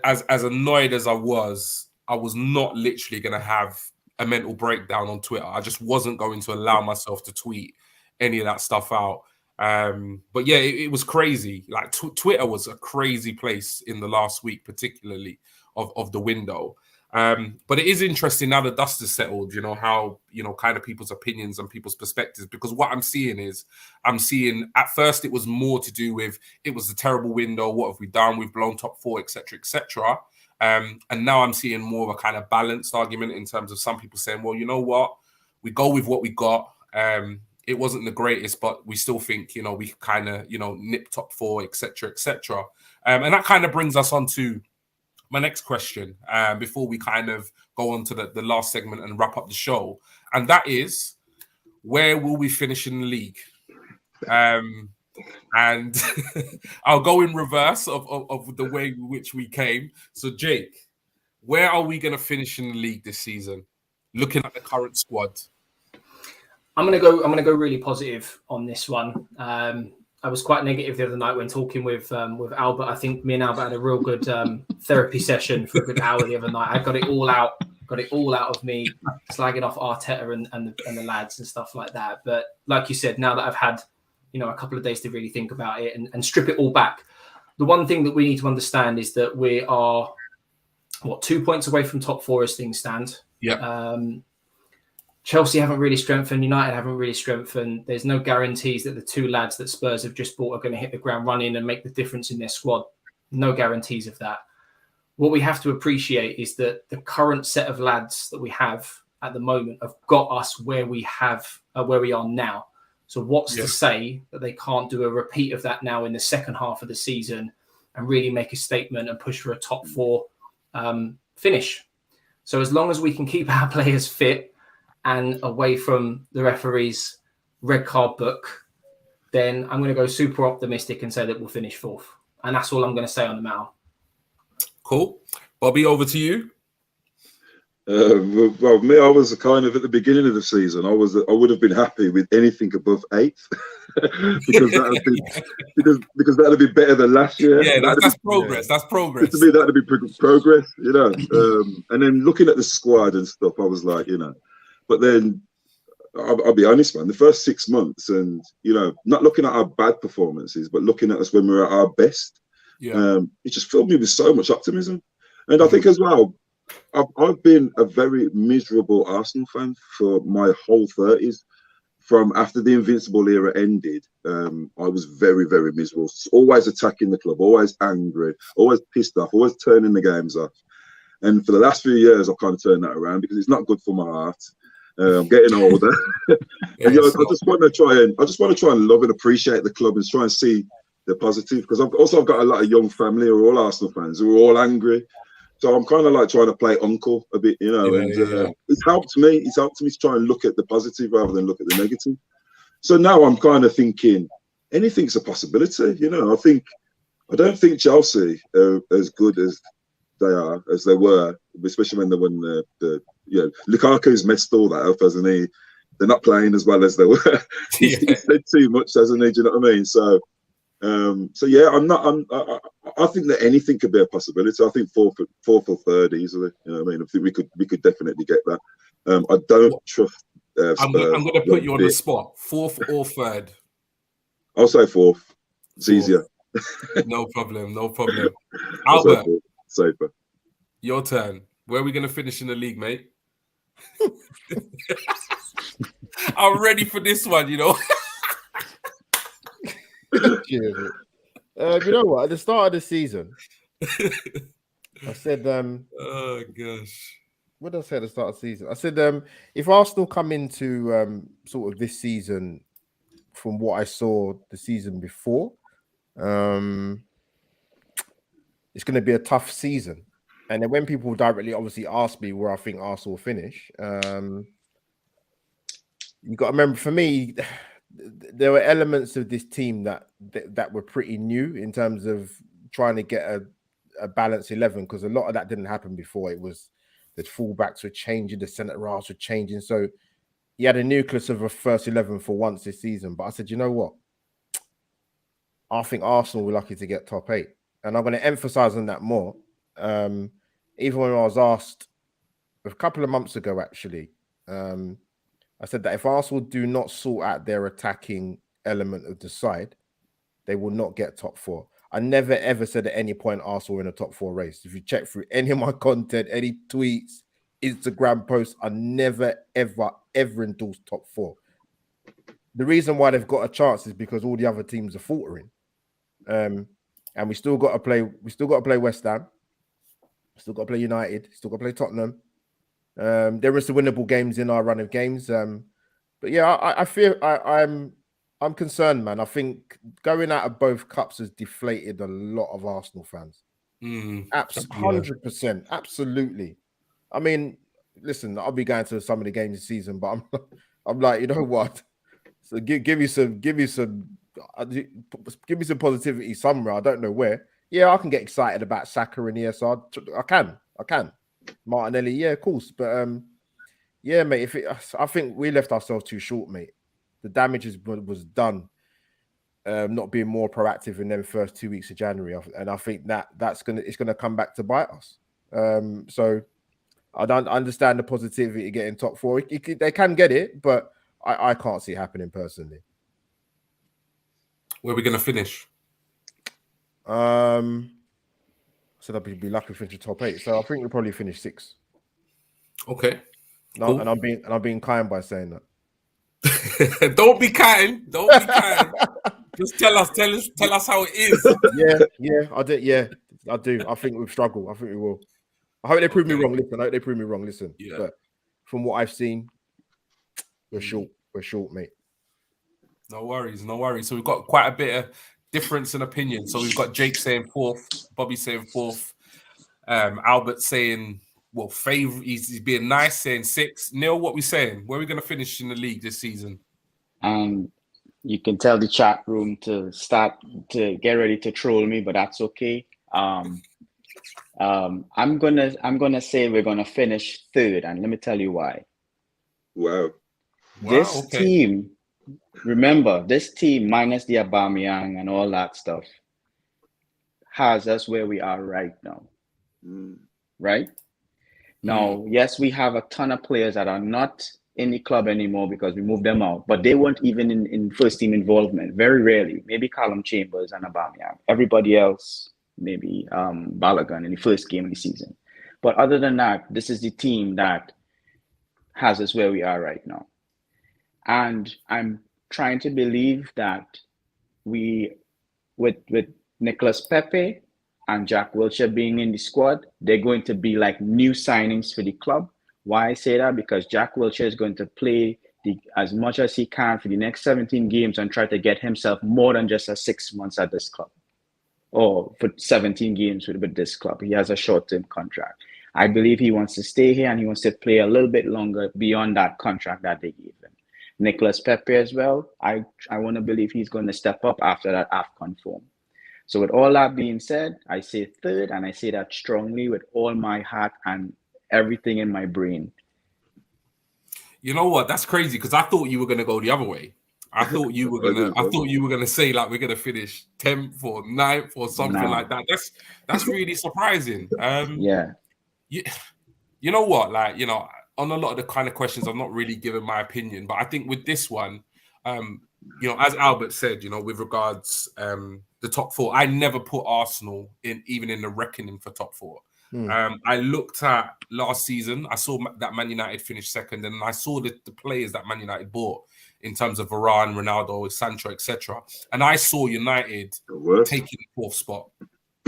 as annoyed as I was not literally going to have a mental breakdown on Twitter. I just wasn't going to allow myself to tweet any of that stuff out. But yeah, it was crazy. Like Twitter was a crazy place in the last week, particularly of the window. But it is interesting now the dust has settled, how, kind of people's opinions and people's perspectives, because what I'm seeing at first it was more to do with, it was a terrible window. What have we done? We've blown top 4, etc., etc. And now I'm seeing more of a kind of balanced argument in terms of some people saying, well, you know what? We go with what we got. It wasn't the greatest, but we still think, we kind of, nip top 4, etc., etc. And that kind of brings us on to my next question before we kind of go on to the last segment and wrap up the show. And that is, where will we finish in the league? And I'll go in reverse of the way in which we came. So, Jake, where are we going to finish in the league this season? Looking at the current squad. I'm gonna go really positive on this one. I was quite negative the other night when talking with Albert. I think me and Albert had a real good therapy session for a good hour the other night. I got it all out of me, slagging off Arteta and the lads and stuff like that. But like you said, now that I've had a couple of days to really think about it and strip it all back, the one thing that we need to understand is that we are 2 points away from top 4 as things stand. Yeah. Chelsea haven't really strengthened. United haven't really strengthened. There's no guarantees that the 2 lads that Spurs have just bought are going to hit the ground running and make the difference in their squad. No guarantees of that. What we have to appreciate is that the current set of lads that we have at the moment have got us where we are now. So what's to say that they can't do a repeat of that now in the second half of the season and really make a statement and push for a top 4 finish? So as long as we can keep our players fit and away from the referee's red card book, then I'm going to go super optimistic and say that we'll finish 4th. And that's all I'm going to say on the matter. Cool. Bobby, over to you. Well, me, I was kind of at the beginning of the season. I would have been happy with anything above 8th because that would be better than last year. Yeah, that's progress. That's progress. To me, that would be progress, And then looking at the squad and stuff, I was like, But then I'll be honest, man. The first 6 months, and not looking at our bad performances, but looking at us when we're at our best, it just filled me with so much optimism. And I think as well, I've been a very miserable Arsenal fan for my whole 30s. From after the Invincible era ended, I was very, very miserable. Always attacking the club, always angry, always pissed off, always turning the games off. And for the last few years, I've kind of turned that around because it's not good for my heart. I'm getting older. And, I just want to try and love and appreciate the club and try and see the positive. Because I've got a lot of young family who are all Arsenal fans who are all angry. So I'm kind of like trying to play uncle a bit, It's helped me. It's helped me to try and look at the positive rather than look at the negative. So now I'm kind of thinking anything's a possibility. I don't think Chelsea are as good as they were, especially when they won the Lukaku's messed all that up, hasn't he? They're not playing as well as they were. He's said too much, hasn't he? Do you know what I mean? So I think that anything could be a possibility. I think 4th or 3rd easily. You know what I mean? I think we could definitely get that. I don't trust. I'm going to put you on the spot. 4th or 3rd? I'll say 4th. It's easier. No problem. Albert, safer. Your turn. Where are we going to finish in the league, mate? I'm ready for this one. You know what? At the start of the season, I said, "Oh gosh." What did I say at the start of the season? I said, if Arsenal come into sort of this season from what I saw the season before, it's going to be a tough season. And then when people directly obviously ask me where I think Arsenal will finish, you got to remember, for me, there were elements of this team that were pretty new in terms of trying to get a balanced 11, because a lot of that didn't happen before. It was the fullbacks were changing, the centre halves were changing. So he had a nucleus of a first 11 for once this season. But I said, you know what? I think Arsenal were lucky to get top 8. And I'm going to emphasise on that more. Even when I was asked a couple of months ago, actually, I said that if Arsenal do not sort out their attacking element of the side, they will not get top 4. I never, ever said at any point Arsenal were in a top 4 race. If you check through any of my content, any tweets, Instagram posts, I never, ever, ever endorsed top 4. The reason why they've got a chance is because all the other teams are faltering. And we still got to play West Ham. Still got to play United. Still got to play Tottenham. There are some winnable games in our run of games. But yeah, I fear I'm concerned, man. I think going out of both cups has deflated a lot of Arsenal fans. 100%. Absolutely. I mean, listen, I'll be going to some of the games this season, but I'm like, you know what? So give me some positivity somewhere. I don't know where. Yeah, I can get excited about Saka and ESR. I can. Martinelli, yeah, of course. But yeah, mate. I think we left ourselves too short, mate. The damage was done. Not being more proactive in them first 2 weeks of January, and I think it's gonna come back to bite us. So I don't understand the positivity of getting top four. They can get it, but I can't see it happening personally. Where are we gonna finish? So I'd be lucky to finish the top 8. So I think we'll probably finish 6. Okay. No, cool. and I'm being kind by saying that. Don't be kind. Don't be kind. Just tell us how it is. Yeah, I do. Yeah, I do. I think we've struggled. I think we will. I hope they prove me wrong. Listen. Yeah. But from what I've seen, we're short. We're short, mate. No worries. So we've got quite a bit of difference in opinion. So we've got Jake saying 4th, Bobby saying 4th, Albert saying, well, he's being nice, saying 6. Neil, what we saying? Where are we going to finish in the league this season? You can tell the chat room to start to get ready to troll me, but that's okay. I'm gonna say we're gonna finish 3rd, and let me tell you why. Wow. This team, remember, this team minus the Aubameyang and all that stuff has us where we are right now. Right? Now, yes, we have a ton of players that are not in the club anymore because we moved them out, but they weren't even in first team involvement. Very rarely. Maybe Callum Chambers and Aubameyang. Everybody else, maybe Balogun in the first game of the season. But other than that, this is the team that has us where we are right now. And I'm trying to believe that we, with Nicolas Pepe and Jack Wilshere being in the squad, they're going to be like new signings for the club. Why I say that? Because Jack Wilshere is going to play as much as he can for the next 17 games and try to get himself more than just 6 months at this club, or for 17 games with this club. He has a short-term contract. I believe he wants to stay here and he wants to play a little bit longer beyond that contract that they gave him. Nicolas Pepe as well, I want to believe he's going to step up after that AFCON form. So with all that being said, I say 3rd, and I say that strongly with all my heart and everything in my brain. You know what? That's crazy because I thought you were going to go the other way. I thought you were gonna say like we're gonna finish 10th or 9th or something like that. That's really surprising. Yeah. You know what? Like, you know, on a lot of the kind of questions, I'm not really giving my opinion, but I think with this one, you know, as Albert said, you know, with regards the top 4, I never put Arsenal even in the reckoning for top 4. I looked at last season. I saw that Man United finished 2nd, and I saw the players that Man United bought in terms of Varane, Ronaldo, Sancho, etc. And I saw United taking the 4th spot.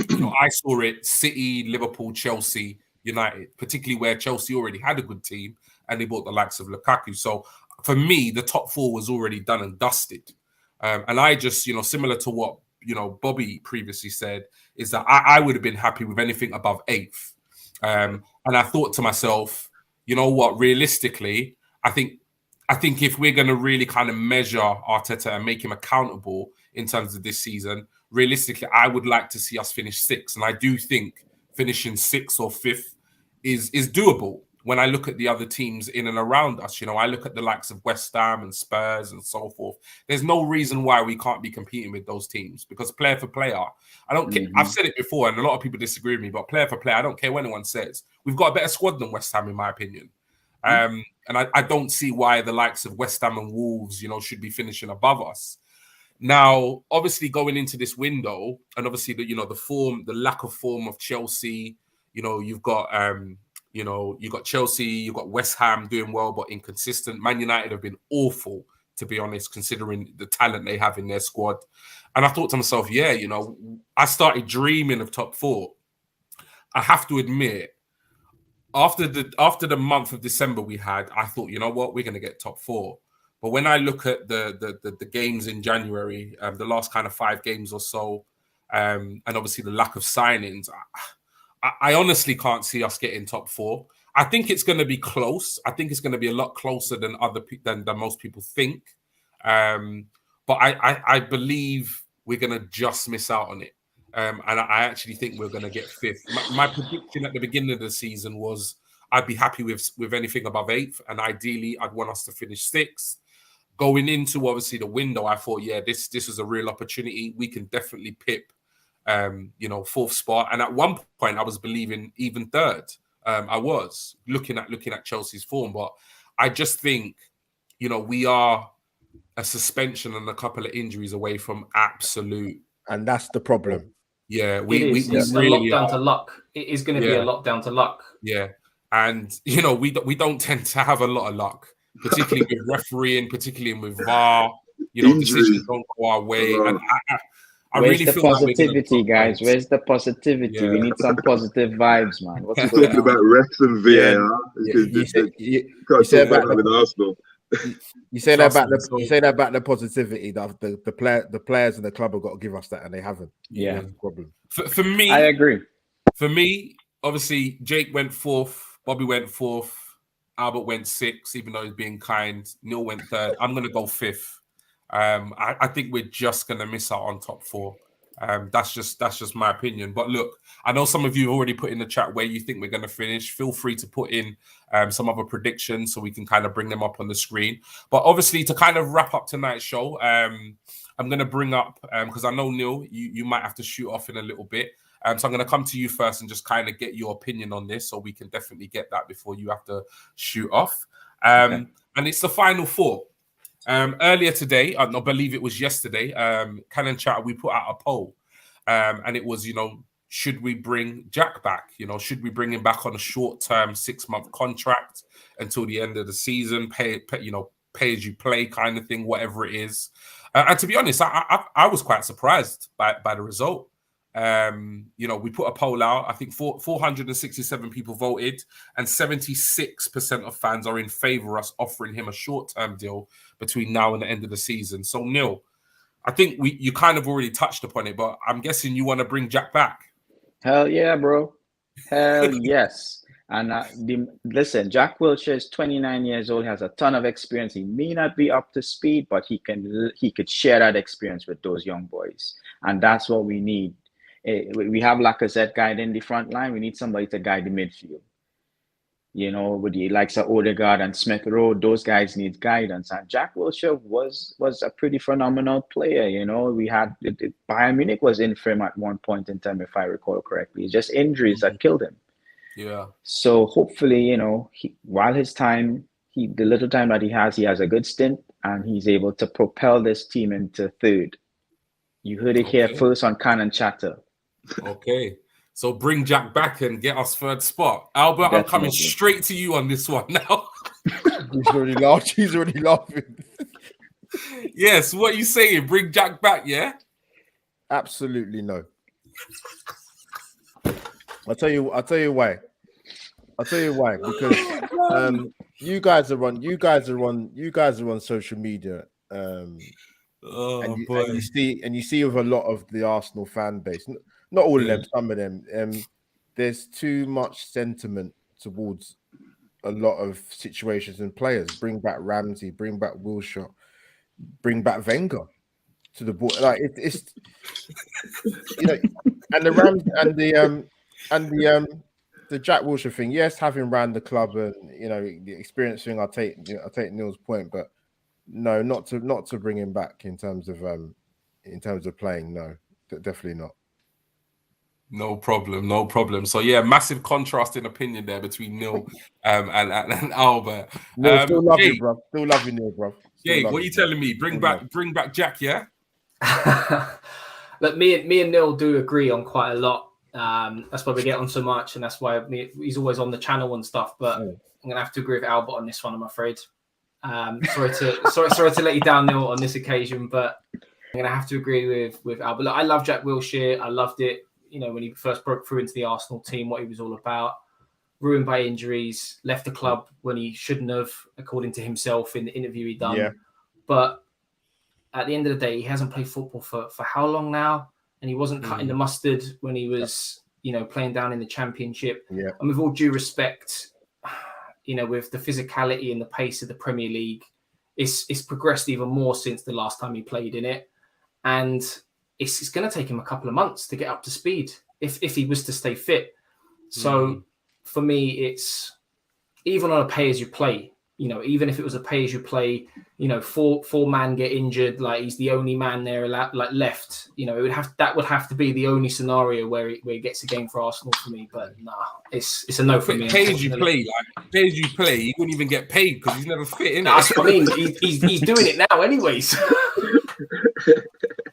You know, I saw it: City, Liverpool, Chelsea, United, particularly where Chelsea already had a good team and they bought the likes of Lukaku. So for me, the top 4 was already done and dusted. And I just, you know, similar to what, you know, Bobby previously said, is that I would have been happy with anything above 8th. And I thought to myself, you know what, realistically, I think if we're going to really kind of measure Arteta and make him accountable in terms of this season, realistically, I would like to see us finish 6th. And I do think finishing 6th or 5th is doable. When I look at the other teams in and around us, you know, I look at the likes of West Ham and Spurs and so forth. There's no reason why we can't be competing with those teams because player for player, I don't care. I've said it before and a lot of people disagree with me, but player for player, I don't care what anyone says. We've got a better squad than West Ham, in my opinion. And I don't see why the likes of West Ham and Wolves, you know, should be finishing above us. Now, obviously going into this window and obviously the lack of form of Chelsea, you know, you've got Chelsea, you've got West Ham doing well, but inconsistent. Man United have been awful, to be honest, considering the talent they have in their squad. And I thought to myself, yeah, you know, I started dreaming of top 4. I have to admit, after the month of December we had, I thought, you know what, we're going to get top 4. But when I look at the games in January, the last kind of 5 games or so, and obviously the lack of signings, I honestly can't see us getting top 4. I think it's going to be close. I think it's going to be a lot closer than than most people think. But I believe we're going to just miss out on it. And I actually think we're going to get 5th. My prediction at the beginning of the season was I'd be happy with anything above 8th, and ideally I'd want us to finish 6th. Going into obviously the window, I thought, yeah, this is a real opportunity. We can definitely pip, 4th spot. And at one point, I was believing even 3rd. I was looking at Chelsea's form, but I just think, we are a suspension and a couple of injuries away from absolute, and that's the problem. Yeah, It's really a lot down to luck. It is going to be a lot down to luck. Yeah, and we don't tend to have a lot of luck, particularly with refereeing, particularly with VAR. Decisions don't go our way, and I Where's really the feel positivity, like guys? Where's the positivity? Yeah. We need some positive vibes, man. What's going Talking on? about refs and VAR. You say about with Arsenal. You say that about the positivity that the players and the club have got to give us that, and they haven't. Yeah, That's the problem. For me, I agree. For me, obviously, Jake went 4th, Bobby went 4th, Albert went 6th, even though he's being kind. Neil went 3rd. I'm going to go 5th. I think we're just going to miss out on top 4. That's just my opinion. But look, I know some of you already put in the chat where you think we're going to finish. Feel free to put in some other predictions so we can kind of bring them up on the screen. But obviously, to kind of wrap up tonight's show, I'm going to bring up, because I know, Neil, you might have to shoot off in a little bit. So I'm going to come to you first and just kind of get your opinion on this, so we can definitely get that before you have to shoot off. And it's the final 4. Earlier today, I believe it was yesterday, Canon Chat, we put out a poll, and it was, should we bring Jack back? Should we bring him back on a short-term 6-month contract until the end of the season, pay as you play kind of thing, whatever it is. And to be honest, I was quite surprised by the result. We put a poll out. I think 467 people voted, and 76% of fans are in favor of us offering him a short-term deal between now and the end of the season. So, Neil, I think you kind of already touched upon it, but I'm guessing you want to bring Jack back. Hell yeah, bro. Hell yes. And listen, Jack Wilshere is 29 years old, has a ton of experience. He may not be up to speed, but he could share that experience with those young boys, and that's what we need. We have Lacazette guiding the front line. We need somebody to guide the midfield. With the likes of Odegaard and Smith Rowe, those guys need guidance. And Jack Wilshere was a pretty phenomenal player. We had Bayern Munich was in for him at one point in time, if I recall correctly. It's just injuries that killed him. Yeah. So hopefully, while the little time that he has a good stint, and he's able to propel this team into 3rd. You heard it here first on Canon Chatter. Okay, so bring Jack back and get us 3rd spot. Albert, definitely. I'm coming straight to you on this one now. He's already laughing. Yes, what are you saying? Bring Jack back, yeah? Absolutely no. I'll tell you why. Because you guys are on social media. And you see with a lot of the Arsenal fan base, not all of them, some of them, there's too much sentiment towards a lot of situations and players. Bring back Ramsey, bring back Wilshere, bring back Wenger to the board. Like it's and the Rams and the Jack Wilshere thing. Yes, having ran the club and the experience thing. I take Neil's point, but no, not to bring him back in terms of playing. No, definitely not. No problem. So yeah, massive contrast in opinion there between Neil and Albert. Neil, still love you, bro. Still love you, Neil, bro. Yeah, what are you telling me? Bring back Jack, yeah? Look, me and Neil do agree on quite a lot. That's why we get on so much, and that's why he's always on the channel and stuff. But I'm gonna have to agree with Albert on this one, I'm afraid. Sorry to let you down, Neil, on this occasion, but I'm gonna have to agree with Albert. Look, I love Jack Wilshere. I loved it. When he first broke through into the Arsenal team, what he was all about. Ruined by injuries, left the club when he shouldn't have, according to himself in the interview he done. Yeah. But at the end of the day, he hasn't played football for how long now? And he wasn't cutting the mustard when he was, playing down in the Championship. Yeah. And with all due respect, with the physicality and the pace of the Premier League, it's progressed even more since the last time he played in it. And it's going to take him a couple of months to get up to speed if he was to stay fit. So for me, it's even on a pay as you play, you know, even if it was a pay as you play, you know, four man get injured, like he's the only man there like left, you know, that would have to be the only scenario where he gets a game for Arsenal for me. But nah, it's a no for me. Pay as you play, like pay as you play, he wouldn't even get paid because he's never fit in. That's what I mean. He's doing it now, anyways.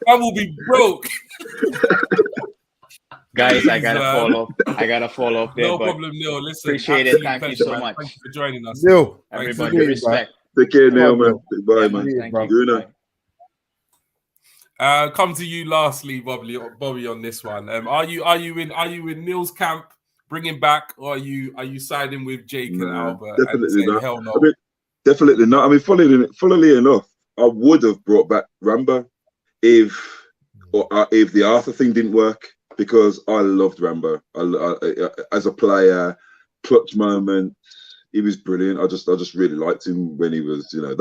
I will be broke. Guys, I gotta fall off there. No problem, Neil. Listen, appreciate it. Thank you so man. much. Thank you for joining us. Neil, Everybody, respect. Take care, Neil, man. Bye, Yeah, man. Thank bro. you. Bye. Come to you lastly, Bobby, on this one. Are you in Neil's camp, bringing back, or are you siding with Jake and Albert? Definitely and saying, not. Hell no. I mean, definitely not. I mean, funnily enough, I would have brought back Rambo if the Arthur thing didn't work, because I loved Rambo. I as a player, clutch moment. He was brilliant. I just really liked him when he was, you know,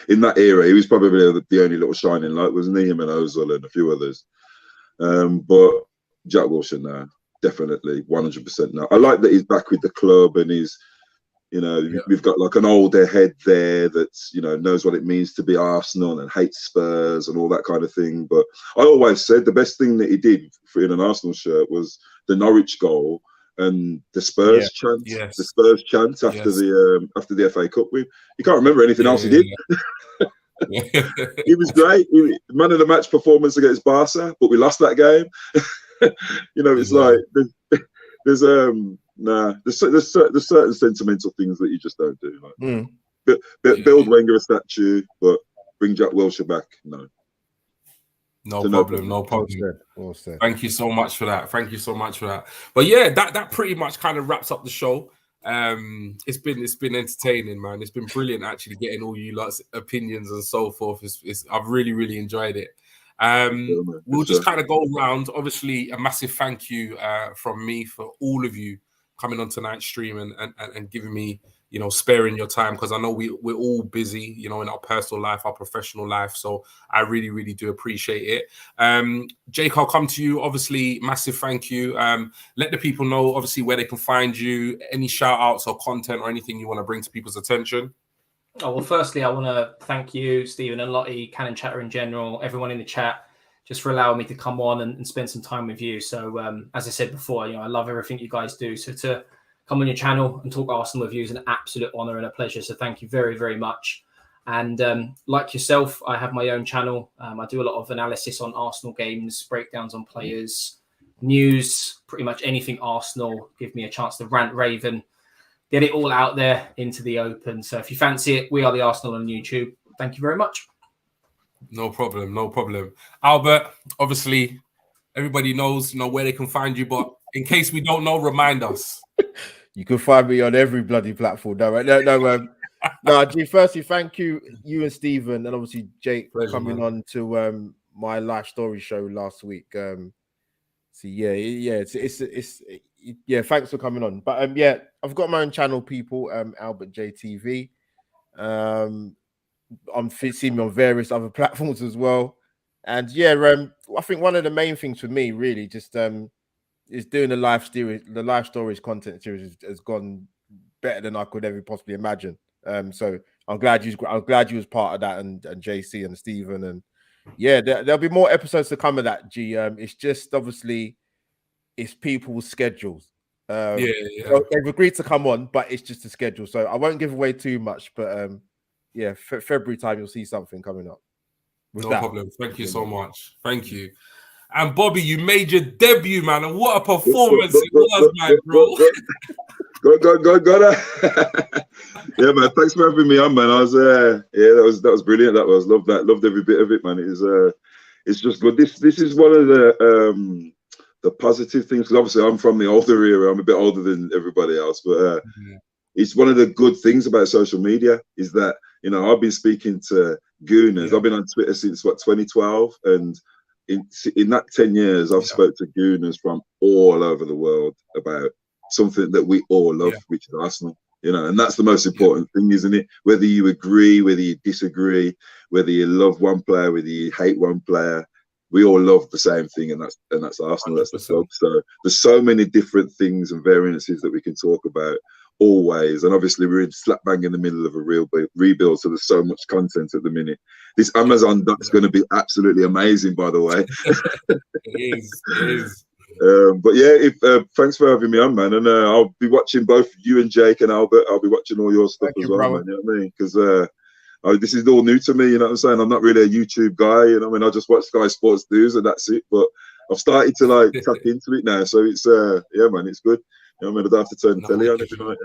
in that era. He was probably the only little shining light, wasn't he? Him and Ozil and a few others. But Jack Wilshere now, definitely 100% now. I like that he's back with the club and he's, you know, we've got like an older head there that's, you know, knows what it means to be Arsenal and hates Spurs and all that kind of thing. But I always said the best thing that he did in an Arsenal shirt was the Norwich goal and the Spurs chant. Yes. The Spurs chant after the FA Cup win. You can't remember anything else he did. He was great. Man of the match performance against Barca, but we lost that game. You know, it's like there's certain sentimental things that you just don't do. Like, build Wenger a statue, but bring Jack Wilshere back. No problem. Well said. Thank you so much for that. But yeah, that pretty much kind of wraps up the show. It's been entertaining, man. It's been brilliant actually getting all you lot's opinions and so forth. I've really enjoyed it. We'll just kind of go around. Obviously, a massive thank you from me for all of you coming on tonight's stream and giving me, you know, sparing your time, because I know we're all busy, you know, in our personal life, our professional life. So I really do appreciate it. Jake, I'll come to you. Obviously, massive thank you. Let the people know, obviously, where they can find you, any shout outs or content or anything you want to bring to people's attention. Oh, well, firstly, I want to thank you, Stephen and Lottie, Cannon Chatter in general, everyone in the chat, just for allowing me to come on and spend some time with you. So, as I said before, you know, I love everything you guys do. So to come on your channel and talk Arsenal with you is an absolute honour and a pleasure. So thank you very much. And like yourself, I have my own channel. I do a lot of analysis on Arsenal games, breakdowns on players, news, pretty much anything Arsenal. Give me a chance to rant, rave, and get it all out there into the open. So if you fancy it, we are the Arsenal on YouTube. Thank you very much. No problem. Albert, obviously, everybody knows, you know, where they can find you, but in case we don't know, remind us. You can find me on every bloody platform. No, G, firstly, thank you and Stephen, and obviously Jake for coming on to my live story show last week. So it's thanks for coming on. But I've got my own channel, people. Albert JTV. Seeing me on various other platforms as well. And I think one of the main things for me really just is doing the live stories content series has gone better than I could ever possibly imagine. So I'm glad you was part of that, and JC and Stephen, and there'll be more episodes to come of that. G, it's just obviously it's people's schedules. So they've agreed to come on, but it's just a schedule. So I won't give away too much, but February time you'll see something coming up. No problem. Thank you so much. Thank you. And Bobby, you made your debut, man, and what a performance it was, man, bro. Got Yeah, man. Thanks for having me on, man. I was that was brilliant. That was loved every bit of it, man. It's just good. This is one of the positive things, because obviously I'm from the older era. I'm a bit older than everybody else, but it's one of the good things about social media is that, you know, I've been speaking to Gooners. I've been on Twitter since 2012, and in that 10 years, I've spoke to Gooners from all over the world about something that we all love, which is Arsenal. You know, and that's the most important thing, isn't it? Whether you agree, whether you disagree, whether you love one player, whether you hate one player, we all love the same thing, and that's Arsenal. 100%. That's the club. So there's so many different things and variances that we can talk about always. And obviously we're in slap bang in the middle of a real rebuild, so there's so much content at the minute. This Amazon duck's going to be absolutely amazing, by the way. It is. But yeah, thanks for having me on, man. And I'll be watching both you and Jake and Albert. I'll be watching all your stuff as well, man. You know what I mean? Because this is all new to me. You know what I'm saying? I'm not really a YouTube guy. You know what I mean? I just watch Sky Sports News and that's it. But I've started to like tap into it now. So it's yeah, man, it's good. You know what I mean? I don't have to turn the telly on every night.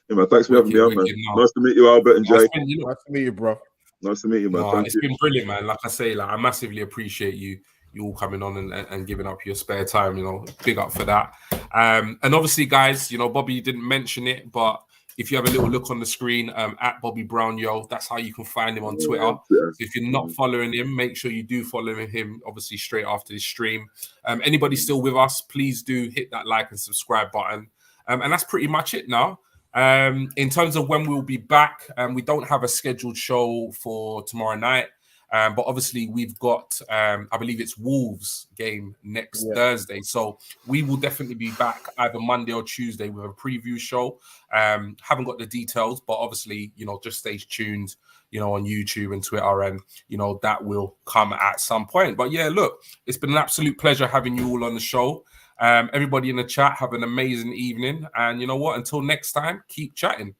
Yeah, man. Thanks for having me on, man. Nice to meet you, Albert and Jake. Nice to meet you, bro. Nice to meet you, man. No, it's been brilliant, man. Like I say, like I massively appreciate you all coming on and giving up your spare time. You know, big up for that. And obviously, guys, you know, Bobby didn't mention it, but if you have a little look on the screen, at Bobby Brown, that's how you can find him on Twitter. So if you're not following him, make sure you do follow him, obviously, straight after this stream. Anybody still with us, please do hit that like and subscribe button. And that's pretty much it now. In terms of when we'll be back, we don't have a scheduled show for tomorrow night. But obviously we've got, I believe it's Wolves game next Thursday. So we will definitely be back either Monday or Tuesday with a preview show. Haven't got the details, but obviously, you know, just stay tuned, you know, on YouTube and Twitter, and, you know, that will come at some point. But yeah, look, it's been an absolute pleasure having you all on the show. Everybody in the chat, have an amazing evening. And you know what? Until next time, keep chatting.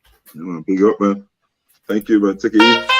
Big up, man. Thank you, man. Take it easy.